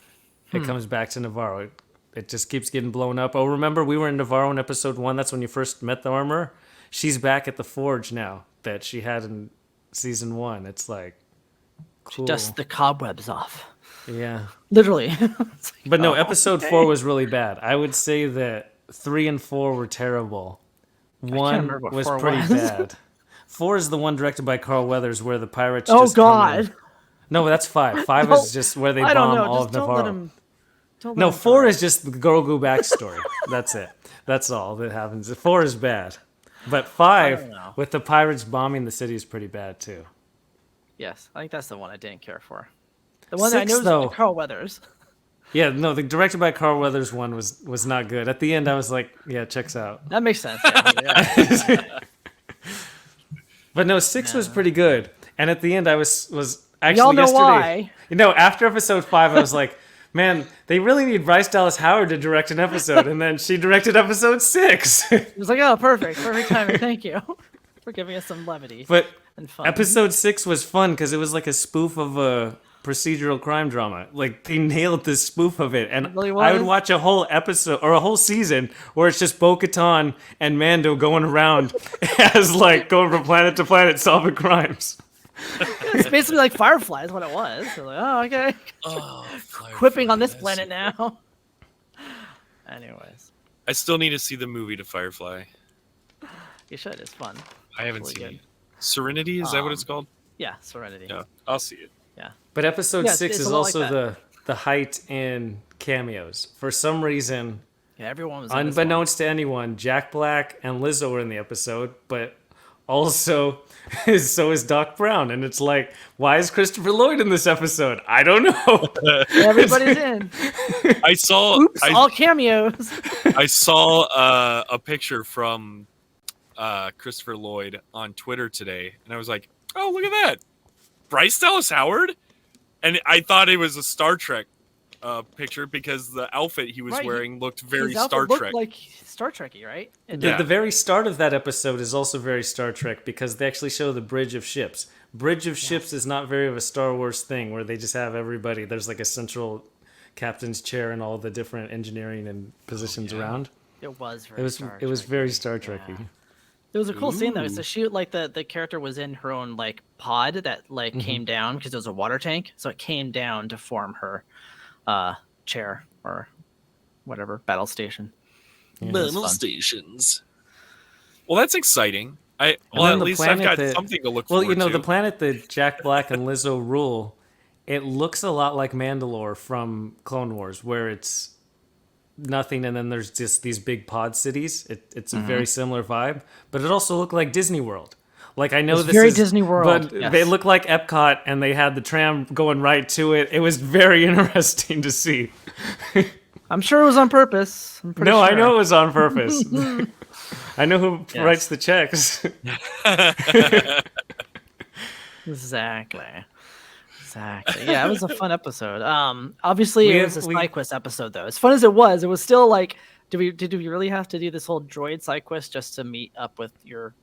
it comes back to Navarro. It just keeps getting blown up. Oh, remember we were in Navarro in episode 1? That's when you first met the armorer. She's back at the forge now that she had in season 1. It's like cool. Dust the cobwebs off. Yeah. Literally. It's like, But no, oh, episode okay. 4 was really bad. I would say that 3 and 4 were terrible. One remember what was 4 pretty was. bad. 4 is the one directed by Carl Weathers where the pirates Oh, just come in. God. No, that's 5. 5 No, is just where they I don't bomb know. all Just of don't let Navarro. him. Don't No, let him 4 direct. is just the Grogu backstory. That's it. That's all that happens. 4 is bad. But I 5, don't know. with the pirates bombing the city, is pretty bad too. Yes, I think that's the one I didn't care for. The one that I 6, know is though. Carl Weathers. Yeah, no, the directed by Carl Weathers one was not good. At the end, I was like, yeah, checks out. That makes sense. Yeah. But no, 6 was pretty good. And at the end, I was actually Y'all know yesterday. why. You know, after episode 5, I was like, man, they really need Bryce Dallas Howard to direct an episode. And then she directed episode 6. It was like, oh, perfect timing. Thank you for giving us some levity But and fun. episode 6 was fun because it was like a spoof of a procedural crime drama. Like they nailed the spoof of it, and really I would was. watch a whole episode or a whole season where it's just Bo-Katan and Mando going around as like going from planet to planet solving crimes. It's basically like Firefly is what it was. So like, oh, okay. Oh, Quipping on this planet now. Anyways, I still need to see the movie to Firefly. you should. It's fun. I haven't Really seen good. it. Serenity, is that what it's called? Yeah, Serenity. Yeah, I'll see it. Yeah. But episode Yeah, 6 it's is a lot like also the height in cameos. For some reason, Yeah, everyone was in this unbeknownst to anyone, Jack Black and Lizzo were in the episode, but also so is Doc Brown. And it's like, why is Christopher Lloyd in this episode? I don't know. one. Everybody's in. I saw. Oops, all cameos. I saw a picture from Christopher Lloyd on Twitter today, and I was like, "Oh, look at that, Bryce Dallas Howard!" And I thought it was a Star Trek picture because the outfit he was Right, wearing looked very His outfit Star looked Trek. like Star Trekky, right? It Yeah. The very start of that episode is also very Star Trek because they actually show the bridge of ships. Bridge of ships is not very of a Star Wars thing where they just have everybody. There's like a central captain's chair and all the different engineering and positions around. It was very. It was Star it was Trek-y. very Star Trekky. Yeah. There was a cool scene though. Ooh. So she like the character was in her own like pod that like came down because it was a water tank. So it came down to form her chair or whatever battle station. Battle stations. Well, that's exciting. And Well, then at the least I've planet got something to look Well, forward to. the planet that Jack Black and Lizzo rule, it looks a lot like Mandalore from Clone Wars, where it's nothing and then there's just these big pod cities. It's a very similar vibe, but it also looked like Disney World. Like I know It's this very is Disney World, but yes. they look like Epcot, and they had the tram going right to it. It was very interesting to see. I'm sure it was on purpose. I'm pretty No, sure. I know it was on purpose. I know who writes the checks. Exactly. Yeah, it was a fun episode. Obviously it was a side quest episode though. As fun as it was still like, did we really have to do this whole droid side quest just to meet up with your,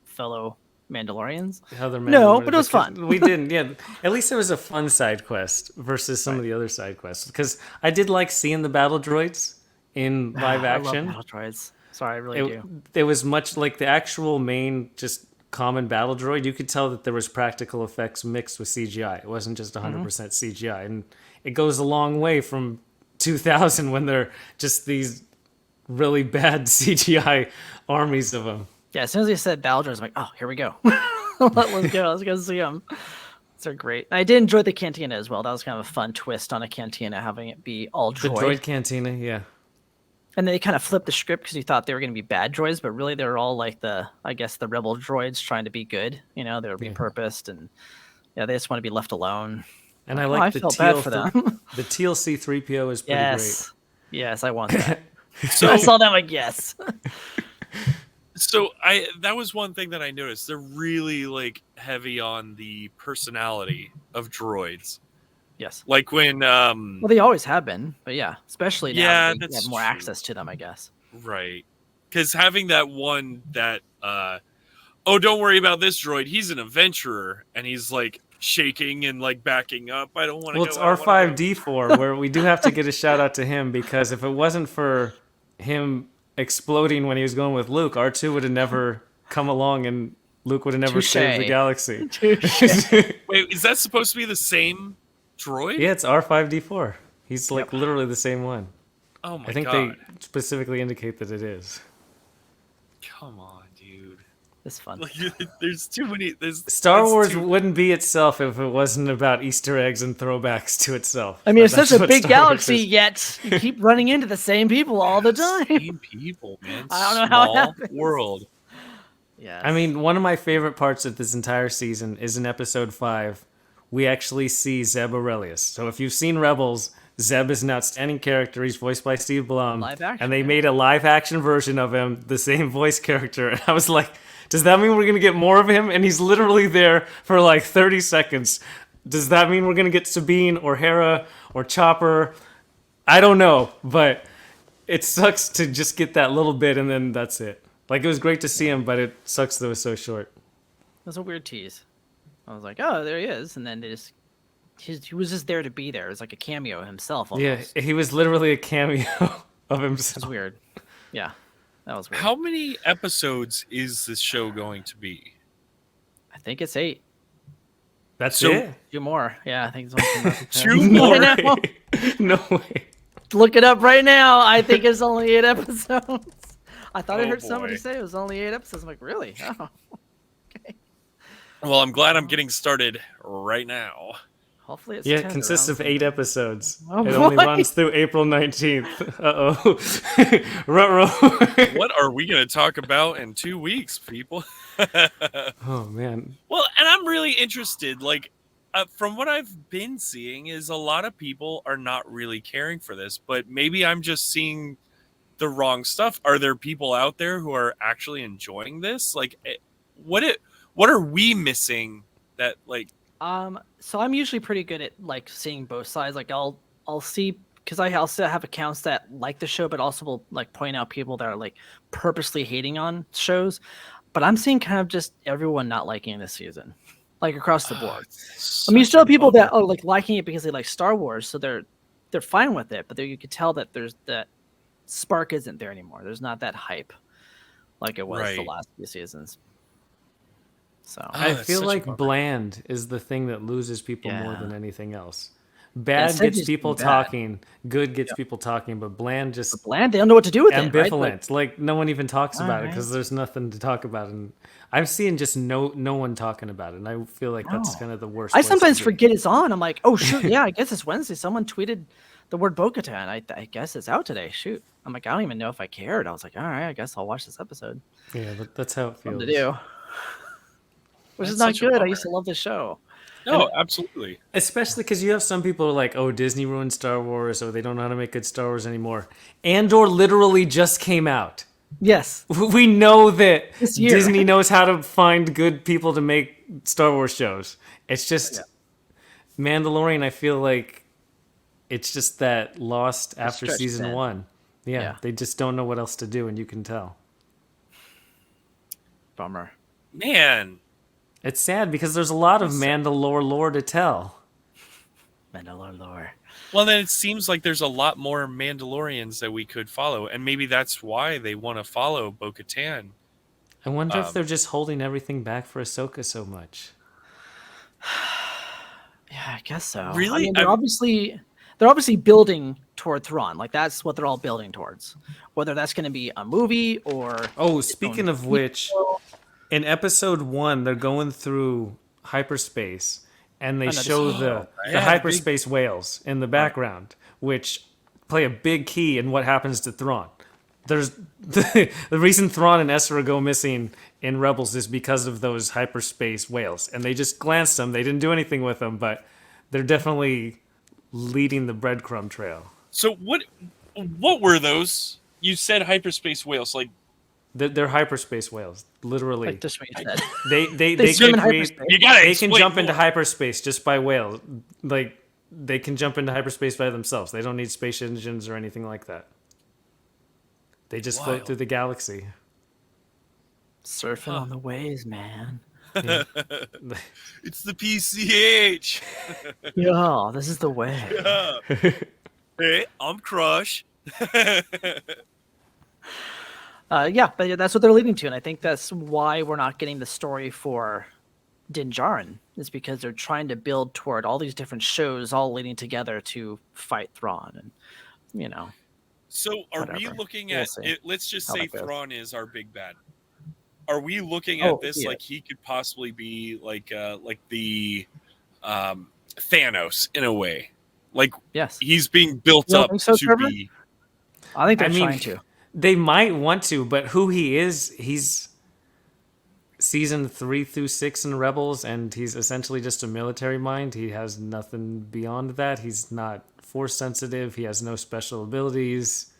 fellow Mandalorians? No, but it was fun. We didn't. Yeah, at least it was a fun side quest versus some of the other side quests. Because I did like seeing the battle droids in live action. I love battle droids. Sorry, I really do. It was much like the actual main just common battle droid. You could tell that there was practical effects mixed with CGI. It wasn't just 100% CGI, and it goes a long way from 2000 when they're just these really bad CGI armies of them. Yeah, as soon as they said battle droids, I'm like, oh, here we go. Let's go. Let's go see them. They're great. I did enjoy the cantina as well. That was kind of a fun twist on a cantina, having it be all droid. The droid cantina, yeah. And they kind of flipped the script because you thought they were going to be bad droids, but really they're all like the rebel droids trying to be good. They were repurposed, and they just want to be left alone. And I like the felt teal bad for them. The teal C-3PO is pretty great. Yes, I want that. So I saw that like yes. So that was one thing that I noticed. They're really like heavy on the personality of droids. Yes. Like when well, they always have been, but yeah, especially now that they have more true. access to them, I guess. Right. Because having that one that oh, don't worry about this droid, he's an adventurer, and he's like shaking and like backing up. I don't want to Well, it's R5D4 where we do have to get a shout out to him, because if it wasn't for him exploding when he was going with Luke, R2 would have never come along, and Luke would have never saved the galaxy. Wait, is that supposed to be the same droid? Yeah, it's R5D4. He's like literally the same one. Oh my god. I think they specifically indicate that it is. Come on, dude. It's fun. Like, there's too many. Star Wars wouldn't be itself if it wasn't about Easter eggs and throwbacks to itself. I mean, it's such a big galaxy, yet you keep running into the same people all the time. Same people, man. I don't know how it happens. World. Yeah. I mean, one of my favorite parts of this entire season is in episode 5. We actually see Zeb Aurelius. So if you've seen Rebels, Zeb is an outstanding character. He's voiced by Steve Blum. Live action, and they made a live action version of him, the same voice character. And I was like, does that mean we're going to get more of him? And he's literally there for like 30 seconds. Does that mean we're going to get Sabine or Hera or Chopper? I don't know, but it sucks to just get that little bit and then that's it. Like, it was great to see him, but it sucks that it was so short. It was a weird tease. I was like, oh, there he is. And then he was just there to be there. It was like a cameo himself almost. Yeah, he was literally a cameo of himself. It was weird. Yeah, that was weird. How many episodes is this show going to be? I think it's 8. That's it? 2 more. Yeah, I think it's only 2 more? No way. Look it up right now. I think it's only 8 episodes. I thought I heard boy. somebody say it was only 8 episodes. I'm like, really? Oh, okay. Well, I'm glad I'm getting started right now. Hopefully it's it 10 consists of 8 episodes. Oh, it only boy. runs through April 19th. Uh-oh. Ruh-roh. What are we going to talk about in 2 weeks, people? Oh, man. Well, and I'm really interested. Like, from what I've been seeing is a lot of people are not really caring for this, but maybe I'm just seeing the wrong stuff. Are there people out there who are actually enjoying this? Like, what are we missing that, like... So I'm usually pretty good at like seeing both sides. Like I'll see, because I also have accounts that like the show, but also will like point out people that are like purposely hating on shows. But I'm seeing kind of just everyone not liking this season, like across the board. I mean, you still have people that are like liking it because they like Star Wars, so they're fine with it. But you could tell that there's that spark isn't there anymore. There's not that hype. like it was the Right. last few seasons. So I that's feel such a like bummer. bland is the thing that loses people more Yeah. than anything else. Yeah, Bad instead of gets just being people bad. talking, good gets Yeah. people talking, but bland just But bland, they don't know what to do with it, right? ambivalent. Like no one even talks about it Alright. because there's nothing to talk about, and I'm seeing just no one talking about it, and I feel like that's No. kind of the worst. I place to sometimes be. forget it's on. I'm like, oh shoot, yeah, I guess it's Wednesday. Someone tweeted the word Bo-Katan. I guess it's out today. Shoot. I'm like, I don't even know if I cared. I was like, all right, I guess I'll watch this episode. Yeah, that's how it feels. Something to do. Which is That's not such a good. I bummer. used to love the show. No, absolutely. Especially because you have some people who are like, oh, Disney ruined Star Wars, or they don't know how to make good Star Wars anymore. Andor literally just came out. Yes. We know that This year. Disney knows how to find good people to make Star Wars shows. It's just Mandalorian. I feel like it's just that lost after stretched season thin. 1. Yeah, Yeah. they just don't know what else to do, and you can tell. Bummer. Man, It's sad because there's a lot of Mandalore lore to tell. Mandalore lore. well then it seems like there's a lot more Mandalorians that we could follow, and maybe that's why they want to follow Bo-Katan. I wonder if they're just holding everything back for Ahsoka so much. Yeah, I guess so. Really? I mean, they're I'm- obviously building toward Thrawn. Like that's what they're all building towards. Whether that's going to be a movie or Oh, speaking of which, in episode 1, they're going through hyperspace, and they no, show the yeah, hyperspace whales in the background, which play a big key in what happens to Thrawn. There's the reason Thrawn and Ezra go missing in Rebels is because of those hyperspace whales, and they just glanced them. They didn't do anything with them, but they're definitely leading the breadcrumb trail. So what were those? You said hyperspace whales, like They're hyperspace whales, literally. like just what you said. They swim can in create. hyperspace. you gotta They can explain jump into more. hyperspace just by whales. Like they can jump into hyperspace by themselves. They don't need space engines or anything like that. They just float Wild. through the galaxy. Surfing on the waves, man. It's the PCH. Yeah, this is the way. Hey, I'm Crush. Yeah, but that's what they're leading to, and I think that's why we're not getting the story for Din Djarin. Is because they're trying to build toward all these different shows, all leading together to fight Thrawn, and you know, So are we Whatever. looking We'll at see it? Let's just how say that goes. Thrawn is our big bad. Are we looking at Oh, this yeah. like he could possibly be like the Thanos in a way? Like yes, he's being built You don't up think so, to Trevor? be. I think they're I mean, trying to. They might want to, but who he is, he's season 3 through 6 in Rebels, and he's essentially just a military mind. He has nothing beyond that. He's not force sensitive. He has no special abilities.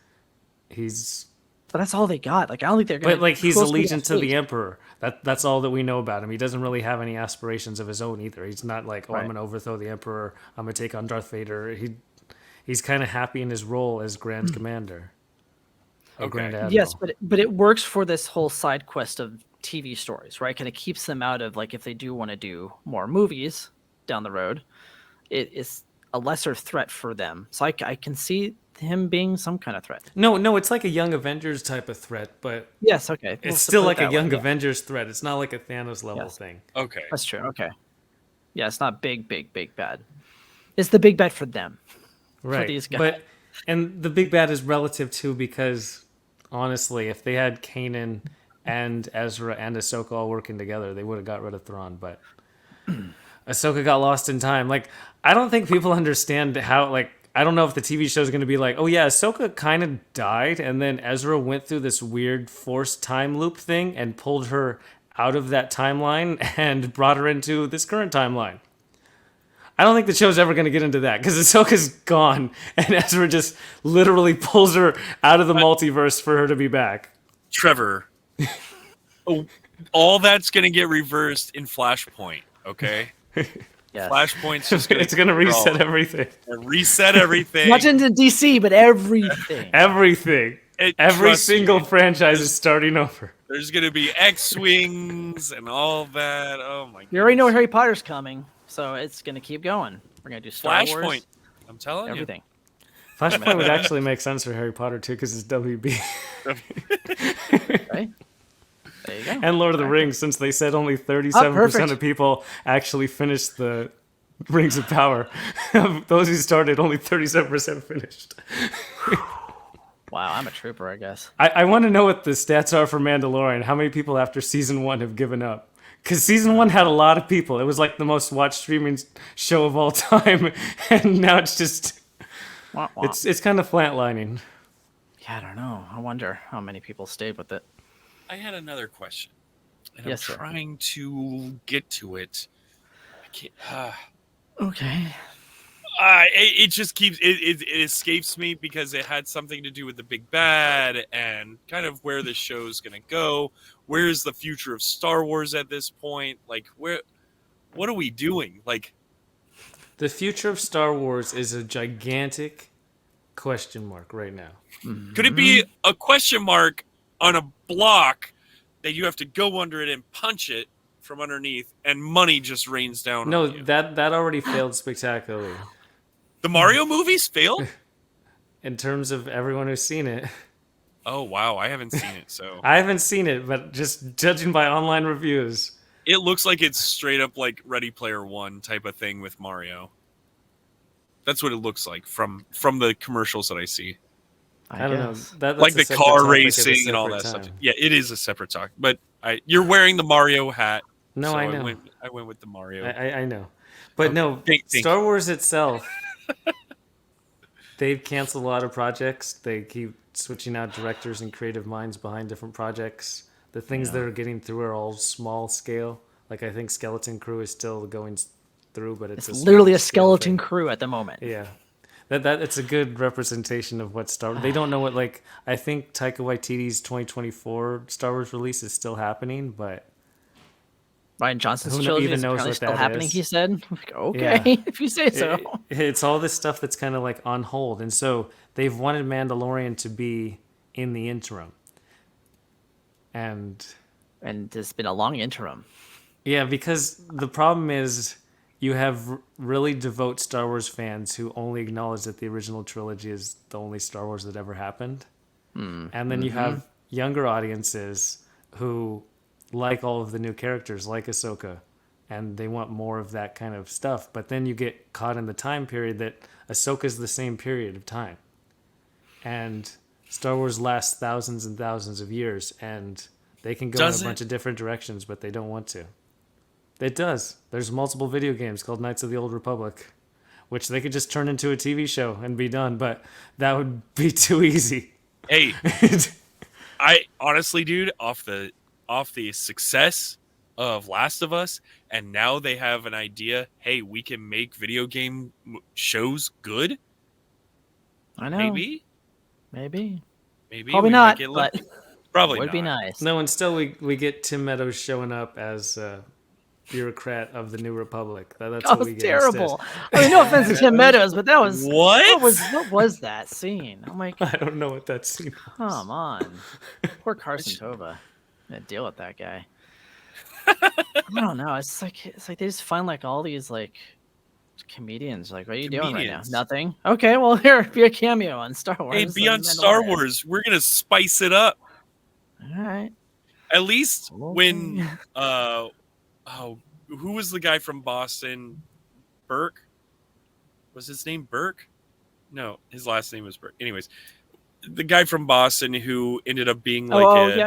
He's But that's all they got. Like I don't think they're gonna. But like he's who else would allegiant to they the use? Emperor. That's all that we know about him. He doesn't really have any aspirations of his own either. He's not like, oh, I'm Right. gonna overthrow the Emperor. I'm gonna take on Darth Vader. He's kind of happy in his role as Grand Commander. Or Okay. Grand Admiral. Yes, but it works for this whole side quest of TV stories, right? Kind of keeps them out of like if they do want to do more movies down the road, it is a lesser threat for them. So I can see him being some kind of threat. No, it's like a Young Avengers type of threat, but Yes, okay. We'll it's still put it like a that way, Young yeah. Avengers threat. It's not like a Thanos level Yes. thing. Okay. That's true. Okay. Yeah, it's not big bad. It's the big bad for them. Right. these guys. But and the big bad is relative too, because honestly, if they had Kanan and Ezra and Ahsoka all working together, they would have got rid of Thrawn, but Ahsoka got lost in time. Like, I don't think people understand how, like, I don't know if the TV show is going to be like, oh yeah, Ahsoka kind of died, and then Ezra went through this weird forced time loop thing and pulled her out of that timeline and brought her into this current timeline. I don't think the show's ever going to get into that because Ahsoka's gone and Ezra just literally pulls her out of the multiverse for her to be back. Trevor, all that's going to get reversed in Flashpoint, okay? Yes. Flashpoint's just going It's going to reset everything. reset everything. Not into DC, but everything. Everything. It- Every trust me, single franchise is starting over. There's going to be X-Wings and all that. Oh, my God. You already know Harry Potter's coming, so it's gonna keep going. We're gonna do Star Flashpoint. Wars, I'm telling everything. Flashpoint would actually make sense for Harry Potter too because it's WB. Right? There you go. And Lord of the Rings, since they said only 37% perfect. of people actually finished the Rings of Power. Of those who started, only 37% finished. Wow, I'm a trooper, I guess. I want to know what the stats are for Mandalorian. How many people after season 1 have given up? Because season 1 had a lot of people. It was like the most watched streaming show of all time. And now it's just, Wah, wah. it's kind of flatlining. Yeah, I don't know. I wonder how many people stayed with it. I had another question, and Yes, I'm sir. trying to get to it. I can't. Okay. It just keeps it escapes me because it had something to do with the big bad and kind of where the show's gonna go. Where's the future of Star Wars at this point? Like, what are we doing? Like, The future of Star Wars is a gigantic question mark right now. could it be a question mark on a block that you have to go under it and punch it from underneath, and money just rains down No, on you? that already failed spectacularly. The Mario movies failed? In terms of everyone who's seen it. Oh, wow. I haven't seen it, so. I haven't seen it, but just judging by online reviews. It looks like it's straight up like Ready Player One type of thing with Mario. That's what it looks like from the commercials that I see. I don't know. That's Like a the separate car topic at a racing and all that separate stuff. time. Yeah, it is a separate talk. But you're wearing the Mario hat. No, so I know. I went with the Mario. I know. But no, Thank Star you. Wars itself, they've canceled a lot of projects. They keep switching out directors and creative minds behind different projects. The things that are getting through are all small scale. Like, I think Skeleton Crew is still going through, but it's literally a small-scale skeleton thing. crew at the moment. Yeah. That it's a good representation of what Star Wars. They don't know what, like, I think Taika Waititi's 2024 Star Wars release is still happening, but Ryan Johnson's Who trilogy even is knows apparently what still that happening, is? he said. I'm like, okay, if you say so. it's all this stuff that's kind of like on hold. And so they've wanted Mandalorian to be in the interim. And it's been a long interim. yeah, because the problem is you have really devout Star Wars fans who only acknowledge that the original trilogy is the only Star Wars that ever happened. And then you have younger audiences who like all of the new characters, like Ahsoka, and they want more of that kind of stuff. But then you get caught in the time period that Ahsoka's the same period of time. And Star Wars lasts thousands and thousands of years, and they can go in a bunch of different directions, but they don't want to. It does. There's multiple video games called Knights of the Old Republic, which they could just turn into a TV show and be done, but that would be too easy. Hey, I honestly, dude, off the success of Last of Us, and now they have an idea. Hey, we can make video game shows good. I know. Maybe. Probably we not, might get but lucky. Probably would not. be nice. No, and still we get Tim Meadows showing up as bureaucrat of the New Republic. That's That what we was get terrible. instead. I mean, no offense to Tim Meadows, but that was What? What was that scene? I'm like, I don't know what that scene was. come on, poor Carson Tova. I'm gonna deal with that guy. I don't know. It's like they just find like all these like comedians. Like, what are you doing right now? Comedians. Nothing. Okay, well here, be a cameo on Star Wars. Hey, be and on Star Mandalorian. Wars. We're gonna spice it up. All right. At least Okay. when who was the guy from Boston? Burke? Was his name Burke? No, his last name was Burke. Anyways, the guy from Boston who ended up being like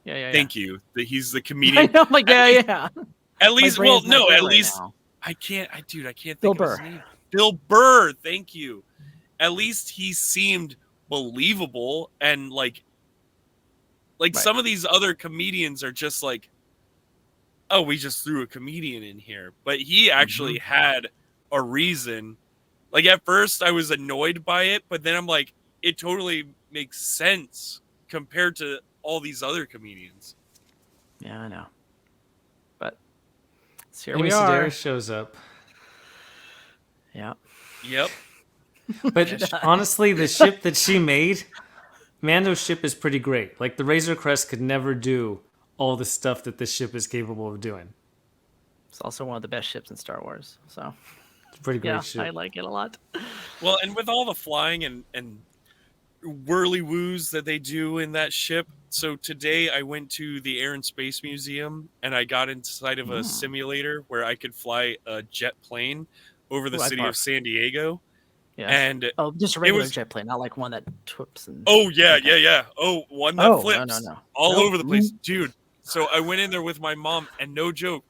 yeah. Thank you. He's the I comedian. know, like yeah. At least, My well, brain's not no, there at right least now. I can't think Bill of Burr. his name. Bill Burr, thank you. At least he seemed believable, and like Right. some of these other comedians are just like, oh, we just threw a comedian in here. But he actually had a reason. Like, at first I was annoyed by it, but then I'm like, it totally makes sense compared to all these other comedians. Yeah, I know. But here Amy we are. Sedaris shows up. Yeah. Yep. But honestly, the ship that she made, Mando's ship is pretty great. Like, the Razor Crest could never do all the stuff that this ship is capable of doing. It's also one of the best ships in Star Wars. So It's a pretty great yeah, ship. I like it a lot. Well, and with all the flying and whirly woos that they do in that ship. So today I went to the Air and Space Museum and I got inside of a simulator where I could fly a jet plane over the Ooh, I'd city of barf. San Diego. Yes. And Oh, just a it regular was jet plane, not like one that twips and. Oh yeah, Okay. yeah. Oh, one that Oh, no, flips no. all Nope. over the place, dude. So I went in there with my mom, and no joke,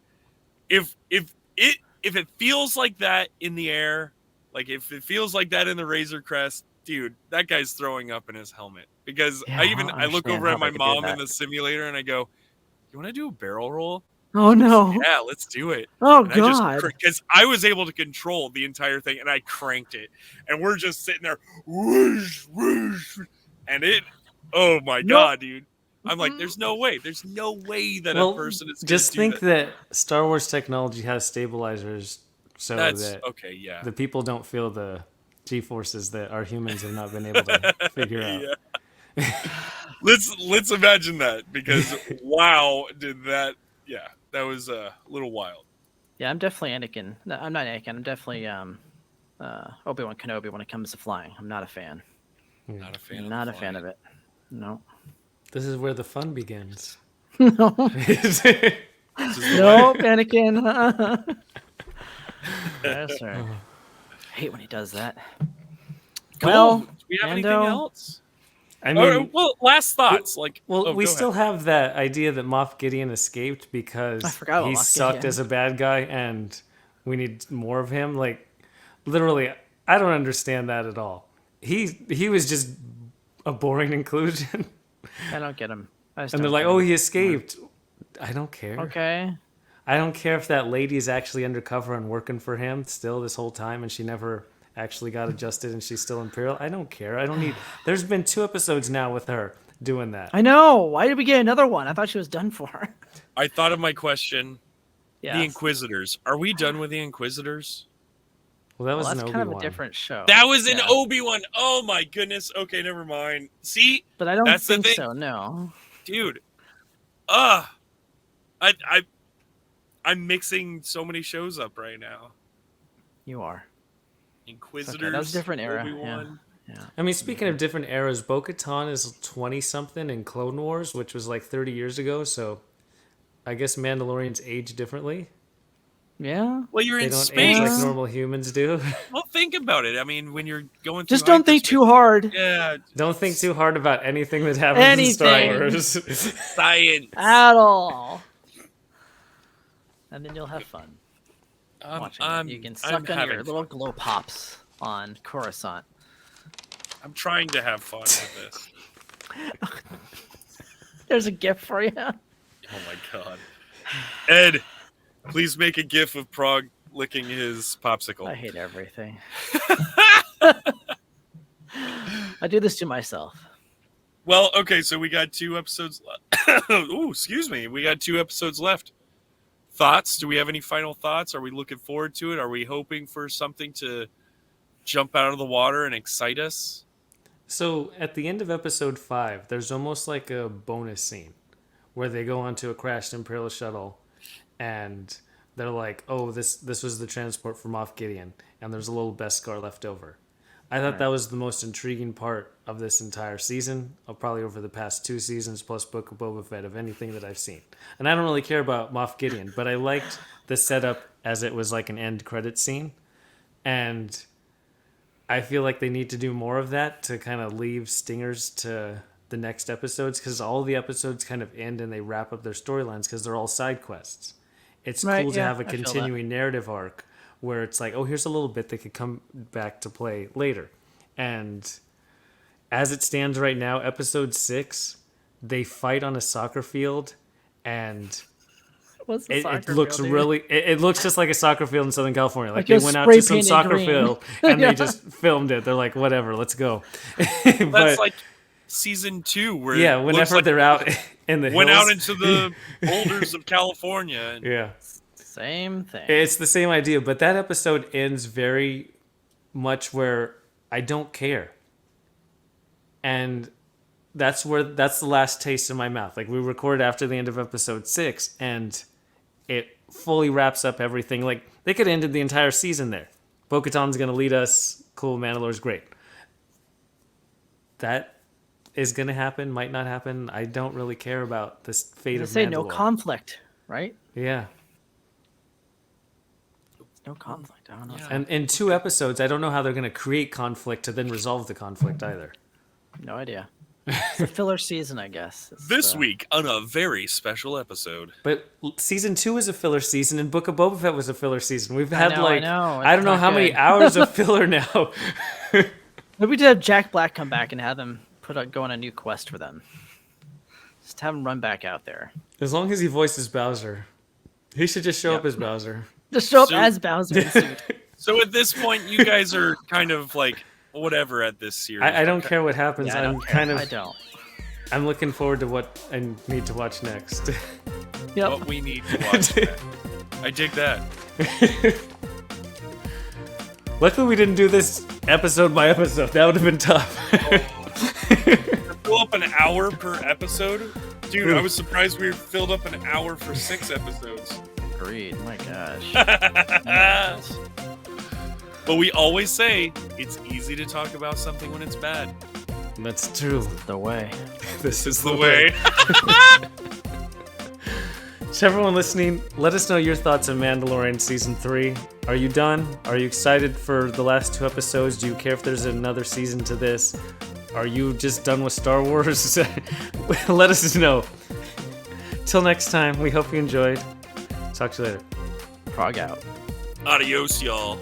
if it feels like that in the air, like if it feels like that in the Razor Crest, dude, that guy's throwing up in his helmet. Because Yeah, I look understand over how at my they could do mom in that. the simulator, and I go, "You want to do a barrel roll?" Oh no! Yeah, let's do it. Oh And I just god! because I was able to control the entire thing, and I cranked it, and we're just sitting there, whoosh, whoosh, and it. Oh my god, dude! I'm like, there's no way that a Well, person is going just to do think that. that Star Wars technology has stabilizers so That's that okay, yeah. the people don't feel the G-forces that our humans have not been able to figure out. Yeah. Let's imagine that, because wow, did that? Yeah, that was a little wild. Yeah, I'm definitely Anakin. No, I'm not Anakin. I'm definitely Obi-Wan Kenobi when it comes to flying. I'm not a fan. Not a fan. Not a fan of it. No. This is where the fun begins. No. Nope, Anakin. Yes, sir. I hate when he does that. Cool. Well, do we have Mando, anything else? I mean, well, last thoughts. we go still ahead. have that idea that Moff Gideon escaped because I forgot about he Moff sucked Gideon. as a bad guy, and we need more of him. Like, literally, I don't understand that at all. He was just a boring inclusion, I don't get him. I just and they're don't like, get "Oh, him. he escaped." I don't care. Okay. I don't care if that lady is actually undercover and working for him still this whole time, and she never actually got adjusted, and she's still Imperial. I don't care. I don't need. There's been 2 episodes now with her doing that. I know. Why did we get another one? I thought she was done for. I thought of my question. Yeah. The Inquisitors. Are we done with the Inquisitors? Well, that was that's an kind of a Obi-Wan. different show. That was an Yeah. Obi-Wan. Oh my goodness. Okay, never mind. See, But I don't that's the think thing. so. No. Dude. I'm mixing so many shows up right now. You are. Inquisitors. That was a different era. Obi-Wan. Yeah. I mean, speaking of different eras, Bo-Katan is 20-something in Clone Wars, which was like 30 years ago, so I guess Mandalorians age differently. Yeah. Well, you're They in don't space. age like normal humans do. Well, think about it. I mean, when you're going through Just don't think hyperspace- too hard. Yeah, Don't think too hard about anything that happens in Star Anything. Wars. science. At all. And then you'll have fun watching it. You can I'm suck on your having little fun. glow pops on Coruscant. I'm trying to have fun with this. There's a gift for you. Oh my god. Ed, please make a gif of Prague licking his popsicle. I hate everything. I do this to myself. Well, okay, so we got 2 episodes left. Ooh, excuse me. We got 2 episodes left. Thoughts? Do we have any final thoughts? Are we looking forward to it? Are we hoping for something to jump out of the water and excite us? So at the end of episode 5, there's almost like a bonus scene where they go onto a crashed Imperial shuttle and they're like, "Oh, this was the transport from Moff Gideon," and there's a little Beskar left over. I thought that was the most intriguing part of this entire season, probably over the past 2 seasons plus Book of Boba Fett, of anything that I've seen. And I don't really care about Moff Gideon, but I liked the setup as it was like an end credit scene. And I feel like they need to do more of that to kind of leave stingers to the next episodes, because all the episodes kind of end and they wrap up their storylines because they're all side quests. It's Right, cool to yeah, have a I feel that. continuing narrative arc where it's like, oh, here's a little bit that could come back to play later. And as it stands right now, episode 6, they fight on a soccer field, and What's the it soccer looks field, dude? really it looks just like a soccer field in Southern California. Like Like they a went out spray to some painted soccer green. field and Yeah. they just filmed it. They're like, whatever, let's go. That's But like season 2 where yeah, it looks whenever like they're out in the went hills, out into the boulders of California. And yeah, Same thing. it's the same idea. But that episode ends very much where I don't care, and that's the last taste in my mouth. Like, we record after the end of episode 6, and it fully wraps up everything. Like, they could have ended the entire season there. Bo-Katan's gonna lead us. Cool, Mandalore's great. that is going to happen, might not happen. I don't really care about this fate They of say Mandalore. no conflict, right? Yeah. No conflict. I don't know. And in 2 episodes, I don't know how they're going to create conflict to then resolve the conflict either. No idea. It's a filler season, I guess. It's, This week on a very special episode. But season 2 is a filler season, and Book of Boba Fett was a filler season. We've had I know. I don't know It's how not many good. hours of filler now. Maybe we did have Jack Black come back and have them go on a new quest for them. Just have him run back out there. As long as he voices Bowser, he should just show up as Bowser. Just show up So- as Bowser in suit. So at this point, you guys are kind of like whatever at this series. I don't care what happens. Yeah, I I'm don't care. kind of. I don't. I'm looking forward to what I need to watch next. Yep. What we need to watch. I dig that. Luckily, we didn't do this episode by episode. That would have been tough. Fill up an hour per episode? Dude, I was surprised we filled up an hour for 6 episodes. Agreed. My gosh. But we always say it's easy to talk about something when it's bad. That's true. The way. This is The way. To everyone listening, let us know your thoughts on Mandalorian Season 3. Are you done? Are you excited for the last 2 episodes? Do you care if there's another season to this? Are you just done with Star Wars? Let us know. Till next time, we hope you enjoyed. Talk to you later. Frog out. Adios, y'all.